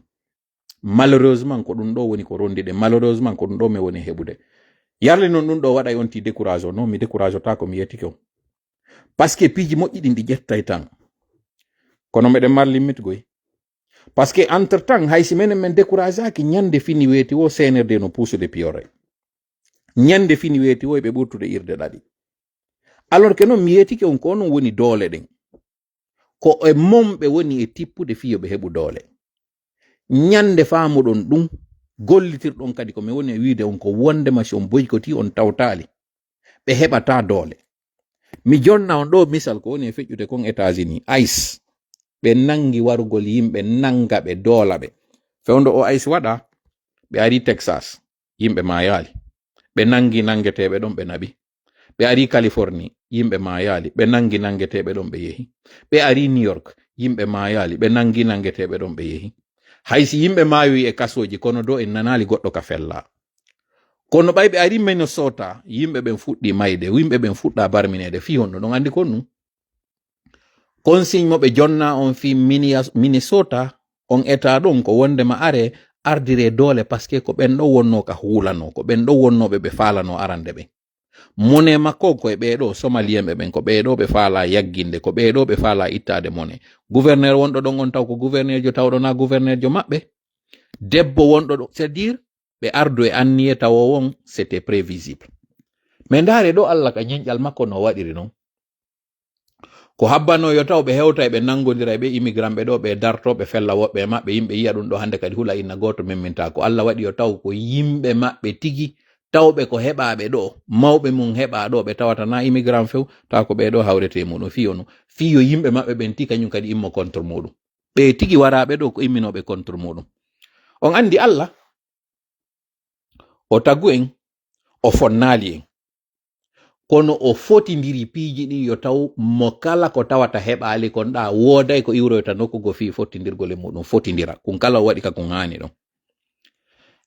malheureusement ko ɗum ɗo woni ko rondiɗe malheureusement ko ɗum ɗo mi woni heɓude yarle noon ɗum ɗo waɗa on ti décourage o non mi décourage ta ko mi yettike on par ce que piiji moƴƴi ɗin ɗi ƴettay tan kono meɗen mar limmitgoy par ce que entre temps haysi menen men décourage aki ñande fini weeti wo senerde no puusude piyore ñande fini weeti wo ɓe ɓurtude irde ɗaɗi alors que noon mi yeetike on ko onon woni doole ɗen ko e momɓe woni e tippude fiyoɓe heɓu doole ñande faamuɗon ɗum gollitirɗon kadi ko mi woni e wiide on ko wondema si on boykoti on tawtali ɓe heɓata doole mi jonna on ɗo misal ko woni e feƴƴude kon États-Unis ICE ɓe nangi warugol yimɓe nanga ɓe doola ɓe fewndo o ICE waɗa ɓe ari Texas yimɓe mayali ɓe nangi nangeteɓe ɗon ɓe naɓi ɓe ari Californie yimɓe mayali ɓe nangi nangeteɓe ɗon ɓe yehi ɓe ari New York yimɓe mayali ɓe nangi nangeteɓe ɗon ɓe yehi haysi yimɓe mayoyi e kasoji kono do en nanali goɗɗo ka fella kono ɓay ɓe ari Minnesota yimɓe ɓen fuɗɗi mayde yimɓe ɓen fuɗɗa barminede fi honɗo ɗon andi kon ɗum consigne mo ɓe jonna on fi Minnesota on état ɗon ko wondema are ardire doole parce que ko ɓen ɗo wonno ka hulano ko ɓen ɗo wonnoɓe ɓe falano arande ɓe mone makko ko e ɓeɗo somalien ɓen ko ɓeɗo ɓe faala yagginde ko ɓeɗo ɓe faala ittade mone gouverneur wonɗo ɗon on taw ko gouverneur jo tawɗo na gouverneur jo maɓɓe debbo wonɗo ɗo c'est à dire ɓe ardu e anniye tawo won c'était prévisible mais ndaare ɗo Allah ka ñeñƴal makko no waɗiri noon ko habbano yo taw ɓe hewta ɓe nangodira ɓe immigrant ɓe ɗo ɓe darto ɓe fella woɓɓe e maɓɓe yimɓe yiya ɗum ɗo hande kadi hula inna goto memminta ko Allah waɗi yo taw ko yimɓe maɓɓe tigi tawɓe ko heɓaɓe ɗo mawɓe mum heɓa ɗo ɓe tawata na immigrant few taw ko ɓe ɗo hawrete muɗum fiyo no fiyo yimɓe maɓɓe ɓen ti kañum kadi immo contre muɗum ɓe tigi waraɓe ɗo ko imminoɓe contre muɗum on andi Allah o tagu en o fonnali en kono o fotidiri piiji ɗi yo taw mo kala ko tawata heɓali kon ɗa wooday ko iwroyta nokkugo fi fotidirgol e muɗum fotidira kun kala waɗi ka kun hani ɗon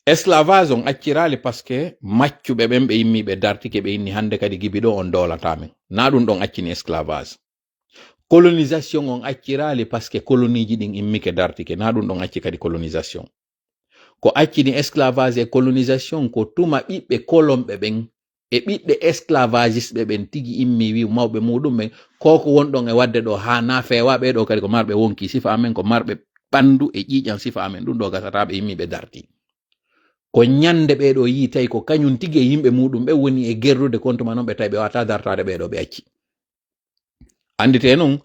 esclavage on accirali parce que maccuɓe ɓen ɓe yimmiɓe dartike ɓe inni hande kadi gibi ɗo on dolatamen na ɗum ɗon accini esclavage colonisation on accirali parce que coloniji ɗin immike dartike na ɗum ɗon acci kadi colonisation ko accini esclavage e colonisation ko tuma ɓiɓɓe kolomɓe ɓen e ɓiɓɓe esclavagisɓe ɓen tigi immi wi mawɓe muɗum ɓen koko wonɗon e wadde ɗo ha na fewa ɓeɗo kadi ko marɓe wonki sifa amen ko marɓe ɓandu e ƴiƴam sifa amen ɗum ɗo gasataɓe yimmiɓe darti ko ñande ɓeɗo yi tawi ko kañum tigi e yimɓe muɗum ɓe woni e gerrude kontuma noon ɓe tawi ɓe wata dartade ɓeɗo ɓe acci andite noon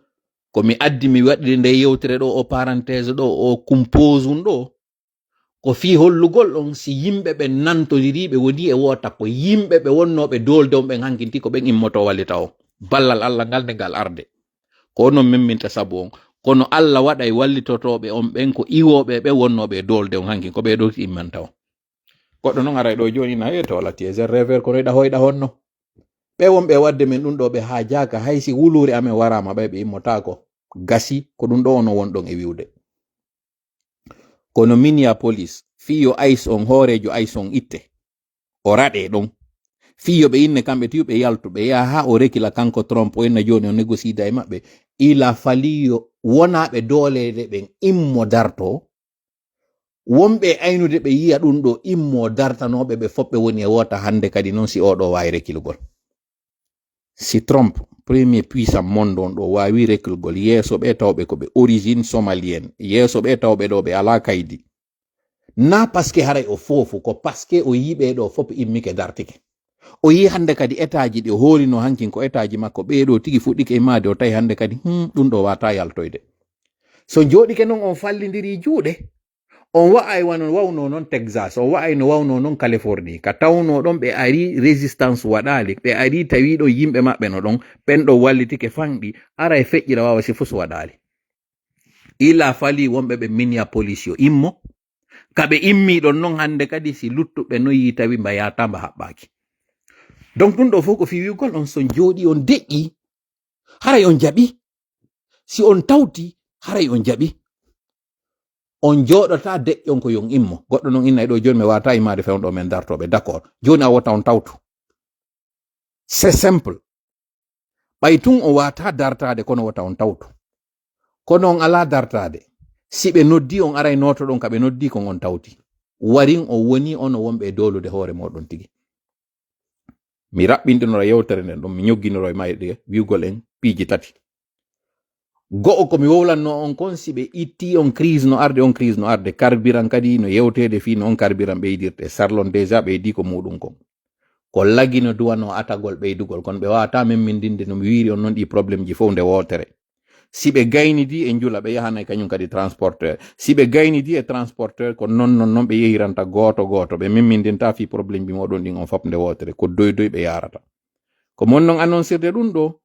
komi addi mi waɗiri nde yewtere ɗo o parenthèse ɗo o composum ɗo ko fi hollugol ɗon si yimɓe ɓe nantodiriɓe woni e wota ko yimɓe ɓe wonnoɓe dolde on ɓen hankinti ko ɓen immoto wallita o ballal Allah ngal nde ngal arde ko onon memminta sabu on kono Allah waɗa e wallitotoɓe on ɓen ko iwoɓe ɓe wonnoɓe dolde on hankin ko ɓe ɗo immanta o goɗɗo noon ara ɗo joni na to wala tieser revers ko royɗa hoyɗa honno ɓe wonɓe wadde men ɗum ɗo ɓe ha jaka haysi wulure amen warama ɓe immotako gasi ko ɗum ɗo ono wonɗon e wiwde kono Minneapolis fiyo ice on hoorejo ice on itte o raɗe ɗon fiyo ɓe inne kamɓe tiwɓe yaltu ɓe yaha ha o rekila kanko Trump o enna joni o négocida e maɓɓe ila faliyo wonaɓe doolede ɓen immo darto wonɓe aynude ɓe yiya ɗum ɗo immo dartanoɓe ɓe foɓɓe woni e wota hande kadi noon si oɗo wawi rekilgol si Trump premier puissant monde on ɗo wawi rekilgol yeeso ɓe tawɓe ko ɓe origine somalienne yeeso ɓe tawɓe ɗo ɓe ala kaydi na parce que haray o foofu ko parce que o yiɓe ɗo fof immike dartike o yi hande kadi état ji ɗi o hoolino hankin ko état ji makko ɓeɗo tigi fuɗɗike e maade o tawi hande kadi ɗum ɗo wata yaltoyde so joɗike noon on fallidiri juuɗe on wa'ay wano wawno noon Texas on wa'ay no wawno noon Californie ka tawno ɗon ɓe ari résistance waɗali ɓe ari tawiɗo yimɓe maɓɓe no ɗon ɓenɗo wallitike fanɗi ara e feƴƴira wawa si fus waɗali ila fali wonɓe ɓe Minneapolis yo immo kaɓe immi ɗon noon hande kadi si luttuɓe noyi tawi mbayatamba haɓɓaki donc ɗum ɗo fof ko fiwigol on so jooɗi on deƴƴi haray on jaɓi si on tawti haray on jaɓi on jooɗota deƴƴon ko yon immo goɗɗo noon inna ɗo joni mi wata imade fewɗo men dartoɓe d' accord joni a wota on tawtu c'est simple ɓay tun o wata dartade kono wota on tawtu kono on ala dartade si ɓe noddi on aray noto ɗon kaɓe noddi kon on tawti warin o woni ono wonɓe dolude hoore moɗon tigi mi raɓɓintinora yewtere nden ɗon mi ñogginoro e mayɗe wiwgol en piiji tati go'o komi wowlanno on kon si ɓe itti on crise no arde carburant kadi no yewtede fi no on carburant ɓeydirte sarlon déjà ɓeydi ko muɗum kon ko lagi no duwano atagol ɓeydugol kono ɓe wawata memmindinde no mi wiri on noon ɗi probléme ji fof nde wotere si ɓe gaynidi e njula ɓe yahanay kañum kadi transporteur si ɓe gaynidi e transporteur ko non ɓe yehiranta goto ɓe memmindinta fi probléme ji moɗon ɗin on fop nde wotere ko doydoy ɓe yarata ko mon non annoncirde ɗum ɗo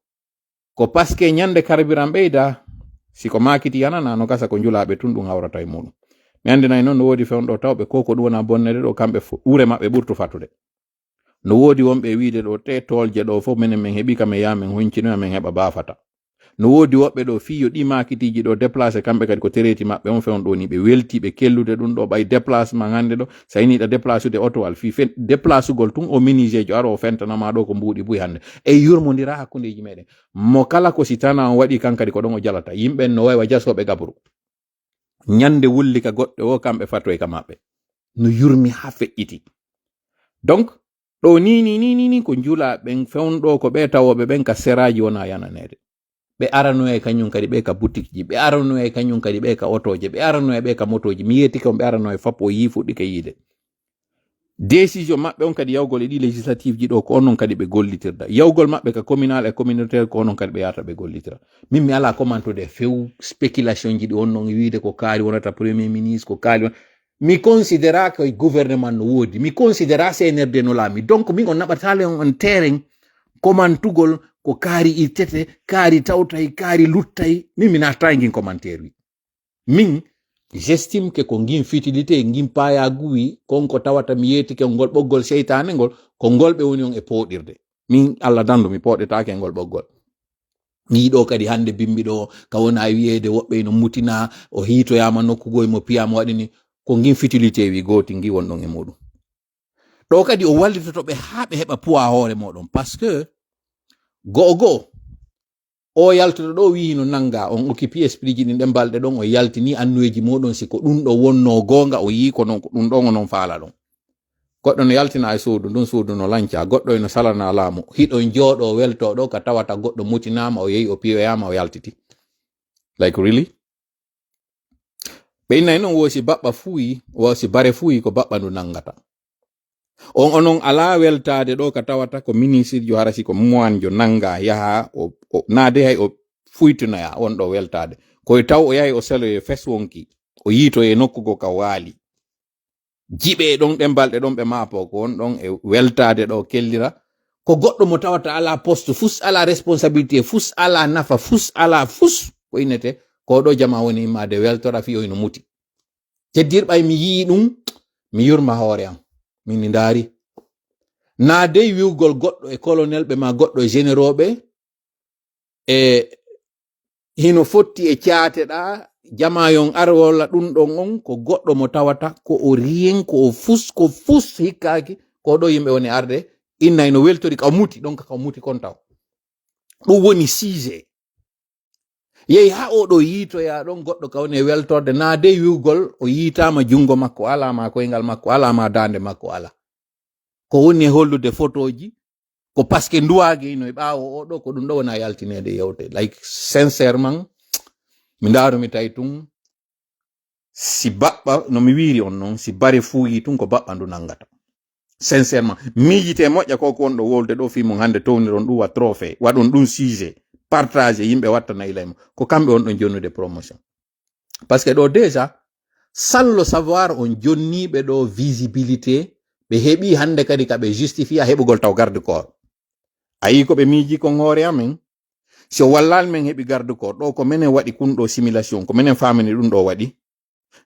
ko parce que ñande carburant ɓeyda siko makiti yanana no gasa ko njulaɓe tun ɗum hawrata e muɗum mi andinayi noon no woodi fewnɗo tawɓe ko ɗum wona bonnede ɗo kamɓe ɓuure maɓɓe ɓurtu fatude no woodi wonɓe wiide ɗo te tolje ɗo fof minen min heeɓi kam e yamen huncinoya min heɓa bafata no woodi woɓɓe ɗo fiyo ɗi makitiji ɗo déplacé kamɓe kadi ko tereti maɓɓe on fewn ɗo ni ɓe weltiɓe kellude ɗum ɗo ɓay déplacement hande ɗo sa yiniɗa déplacude auto wal fi déplacugol tun o minigejo aro o fentanama ɗo ko mbuuɗi buy hande e yurmodira hakkudeji meɗen mo kala ko si tana on waɗi kankadi ko ɗon o jalata yimɓen no waywa jasoɓe gabru ñande wulli ka goɗɗe o kamɓe fatoy ka maɓɓe no yurmi ha feƴƴiti donc ɗo ni ko njula ɓen fewnɗo ko ɓe tawoɓe ɓen ka seraji wona yananede ɓe arano e kañum kadi ɓe ka boutique ji ɓe arano e kañum kadi ɓe ka otoje ɓe arano e ɓe ka motoji mi yeti kam ɓe arano e fop o yi fuɗɗike yiide décision maɓɓe on kadi yawgol e ɗi législative ji ɗo ko onon kadi ɓe gollitirda yawgol maɓɓe ka communal e communautaire ko onon kadi ɓe yata ɓe gollitira min mi ala commentude few spéculation ji ɗi onnon wiide ko kaari wonata premier ministre ko kaari mi considéra que gouvernement no woodi mi considéra CNRD no laami donc min on naɓatale on terrain commentugol ko kaari irtete kaari tawtay kaari luttay min mi natta ngin commentaire wi min j'estime que ko ngin futilité ngin payagu wi konko tawata mi yetike ngol ɓoggol seytane ngol ko ngol ɓe woni on e poɗirde min Allah dandu mi poɗetake ngol ɓoggol mi yiɗo kadi hande bimbiɗo ka wona wiyeede woɓɓe no mutina o hiitoyama nokkugoy mo piyama waɗini ko ngin futilité wi goti ngi wonɗon e muɗum ɗo kadi o wallitotoɓe ha ɓe heɓa poids hoore moɗon par ce que go'o o yaltoto ɗo wi no nanga on occupi esprit ji ɗin ɗen balɗe ɗon o yaltini annuyeji moɗon siko ɗum ɗo wonno gonga o yi ko non ko ɗum ɗon onon faala ɗon goɗɗo no yaltina e suudu ɗum suudu no lanca goɗɗo eno salana laamu hiɗon jooɗo welto ɗo ka tawata goɗɗo mutinama o yehi o piyoyama o yaltiti like really ɓe innayi noon wosi baɓɓa fuyi wosi bare fuyi ko baɓɓa ndu nangata on onon ala weltade ɗo ka tawata ko ministre jo harasi ko moine jo nanga yaha o naade hay o fuytinoya on ɗo weltade koye taw o yahi o seloye feswonki o yiito e nokkugo ka waali jiɓe ɗon ɗen balɗe ɗon ɓe maapo ko on ɗon e weltade ɗo kellira ko goɗɗo mo tawata ala poste fus ala responsabilité fus ala nafa fus ala fus ko innete ko ɗo jama woni immade weltora fi oyno muti jeddirɓay mi yii ɗum mi yurma hoore am min ndaari na dey wiwgol goɗɗo e colonel ɓe ma goɗɗo e généroɓe e hino fotti e caateɗa jamayon arwola ɗum ɗon on ko goɗɗo mo tawata ko o rien ko o fus hikkaki ko ɗo yimɓe woni arde innay no weltori ka muti donc ka muti kon taw ɗum woni sujet yehi ha oɗo yiitoya ɗon goɗɗo ka woni e weltorde na dey wiwgol o yiitama jungo makko ala ma koyngal makko ala ma dande makko ala ko woni e hollude photo ji ko parce que nduwage no e ɓaawo oɗo ko ɗum ɗo wona yaltinede yewte like sincèrement mi ndaarumi tawi tun si baɓɓa no mi wiiri on noon si bare fuuyi tun ko baɓɓa ndu nangata sincèrement miijite moƴƴa ko wonɗo wolde ɗo fi mum hande towniron ɗum wa trophée waɗon ɗum sujet partage yimɓe wattana ilaymo ko kamɓe on ɗon jonnude promotion parce que ɗo déjà sallo savoir on jonniɓe ɗo visibilité ɓe heɓi hande kadi ka ɓe justifia heɓugol taw garde corps ayi ko ɓe miiji kon hoore amen so wallal men heɓi garde corps ɗo ko menen waɗi kun ɗo simulation ko menen famini ɗum ɗo waɗi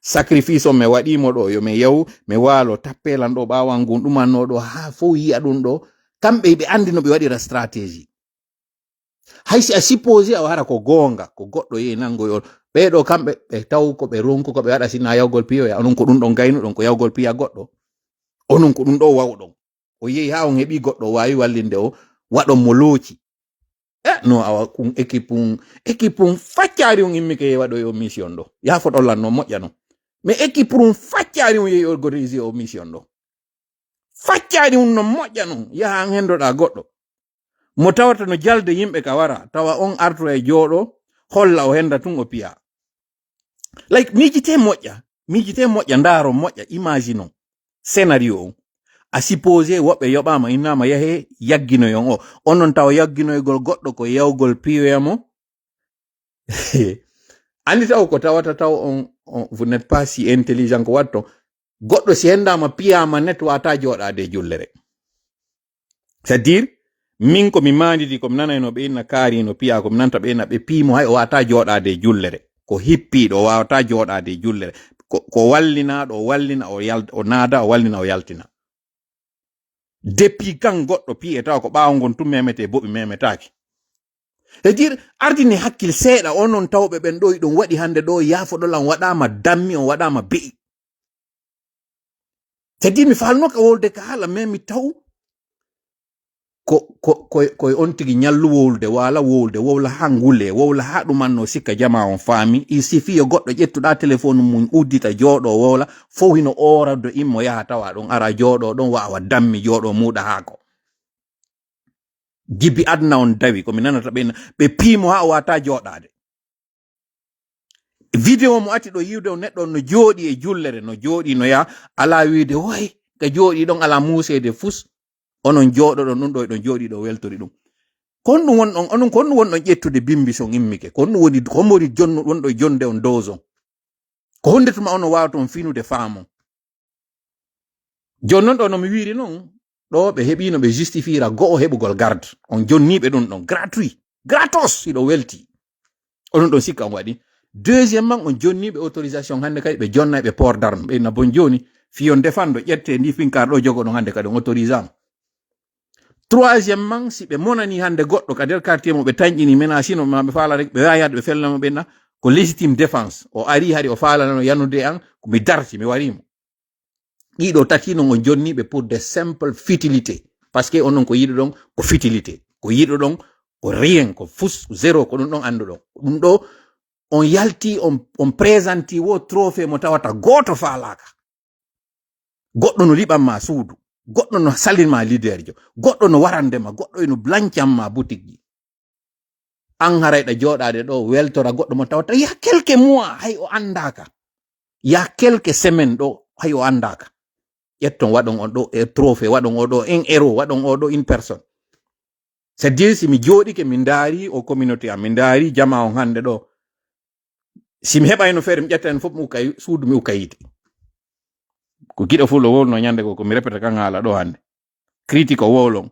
sacrifice on mi waɗimo ɗo yo mi yew mi waalo tappelan ɗo ɓawan ngun ɗumanno ɗo ha fo yi'a ɗum ɗo kamɓe ɓe andi no ɓe waɗira stratégie haysi a supposé a wara ko gonga ko goɗɗo yehi nangoyol ɓeɗo kamɓe ɓe taw ko ɓe ronku ko ɓe waɗa sina yawgol piyoya onon ko ɗum ɗon gaynuɗon ko yawgol piya goɗɗo onon ko ɗum ɗo wawɗon o yehi ha on heɓi goɗɗo wawi wallinde o waɗon mo looci no awa kun équipe faccari on immi ke waɗo yo mission ɗo yaafo ɗollan no moƴƴa no mais équipe faccari on yehi organiser o mission ɗo faccari on no moƴƴa no yaha hendoɗa goɗɗo mo tawata no jalde yimɓe ka wara tawa on arto e jooɗo holla o henda tun o piya like miijite moƴƴa ndaaro moƴƴa imagine on scénario on a supposé woɓɓe yoɓama innama yahe yagginoyon o onon taw yagginoygol goɗɗo ko yawgol piyoyamo andi taw ko tawata taw on vous n'êtes pas si intelligent ko watto goɗɗo si hendama piyama net wata jooɗade jullere c'est à dire min ko mi mandidi komi nanayno ɓe inna kaari no piya komi nanta ɓe inna ɓe piimo hay o wata jooɗade jullere ko hippiɗo o wawata jooɗade jullere ko wallinaɗo o wallina o naada o wallina o yaltina depuis kan goɗɗo piye taw ko ɓaawo ngon tum memete boɓi memetaki c'est-à-dire ardini hakkil seeɗa onon tawɓe ɓen ɗo ɗum waɗi hande ɗo yaafoɗolan waɗama dammi on waɗama be'i c'est-à-dire mi falnoka wolde ka haala mais mi taw koye on tigi ñallu wowla ha ngule wowla ha ɗumanno sikka jama on faami il suffit yo goɗɗo ƴettuɗa téléphone mum uddita jooɗo wowla fof hino orado immo yaha tawa ɗon ara jooɗo ɗon wawa dammi jooɗo muɗa haako gibi adna on dawi komi nanata ɓe piimo ha o wata jooɗade vidéo mo ati ɗo yiwde o neɗɗo no jooɗi e jullere no jooɗi no ya ala wiide way ka jooɗi ɗon ala musede fus onon jooɗoɗon ɗum ɗo eɗon jooɗi ɗo weltori ɗum kon ɗum won ɗon onon kon ɗum won ɗon ƴettude bimbi son immike kon woni wonɗo jonde on dozon ko hunde tuma ono wawata on finude faamo jon non ɗo no mi wiiri noon ɗo ɓe heɓino ɓe justifiera go'o heɓugol garde on jonniɓe ɗum ɗon gratuit gratos siɗo welti onon ɗon sikka on waɗi deuxièmement on jonniɓe autorisation hande kadi ɓe jonnaɓe port d'arme ɓe na bon joni fiyon defando ƴette ndi finkar ɗo jogo ɗon hande kadi on autorisama troisièmement si ɓe monani hande goɗɗo ka nder quartier mo ɓe tañƴini menacino ma ɓe faala rek ɓe wawi hade ɓe felnamo ɓenna ko légitime défense o ari hari o faalanano yanude an komi darti mi warimo ɗiɗo tati non on jonniɓe pour des simple futilité par ce que onon ko yiɗo ɗon ko futilité ko yiɗo ɗon ko rien ko fus zéro ko ɗum ɗon anduɗon ɗum ɗo on yalti on présenti wo trophée mo tawata goto faalaka goɗɗo no liɓanma suudu goɗɗo no salinma leader jo goɗɗo no warandema goɗɗo eno blancanma boutique ji an harayɗa joɗade ɗo weltora goɗɗo mo tawata ya quelques mois hay o andaka ya quelques semaines ɗo hay o andaka ƴetton waɗon on ɗo e trophée waɗon o ɗo un héros waɗon o ɗo une personne c'est dire si mi jooɗike mi ndaari o communauté am mi ndaari jama on hande ɗo si mi heɓayno feere mi ƴetta en fof mi ukay suudu mi ukka yite ko giɗo fulo wolno ñande ko mi repeta kan haala ɗo hande critique o wolon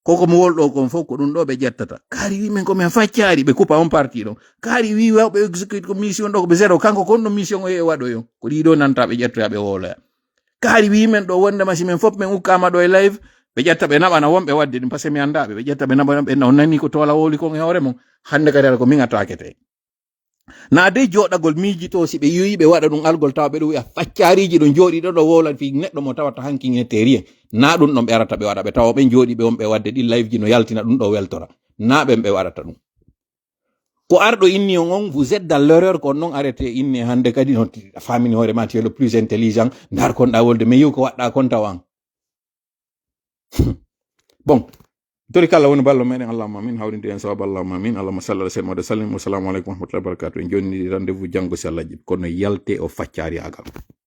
koko mi wolɗo kon fof ko ɗum ɗo ɓe ƴettata kaari wi men komin faccari ɓe coupa on parti ɗon kaari wi wawɓe exécute ko mission ɗo ko ɓe zéro kanko kon no mission o e waɗo yo ko ɗiɗo nanta ɓe ƴettoya ɓe woloya kaari wi men ɗo wondema si men fof men ukkama ɗo e live ɓe ƴetta ɓe naɓana wonɓe wadde ɗum par ce que mi andaɓe ɓe ƴetta ɓe naɓana ɓe on nani ko tola woli kon e hoore mum hande kadi ala ko min atakete na de joɗagol miijito si ɓe yoyi ɓe waɗa ɗum algol tawa ɓe ɗo wiya faccariji ɗo jooɗi ɗo wolan fi neɗɗo mo tawata hankiŋete rien na ɗum ɗon ɓe arata ɓe waɗa ɓe tawa ɓe jooɗi ɓe wonɓe wadde ɗi live ji no yaltina ɗum ɗo weltora na ɓen ɓe waɗata ɗum ko arɗo inni on vous êtes dans l'erreur ko non arrêté inni hande kadi no famini hoore ma tu es le plus intelligent ndar konɗa wolde mais yiw ko waɗɗa kon tawan bon tori kala woni ballo meɗen allahumma amin hawrinde en sawaba allahumma amin allahumma salli ala sayyidina wa sallim wa salamu aleykum wa rahmatullahi wa barakatuh en jonni rendez-vous janggo si Allah jiɓi kono yalte o faccari agal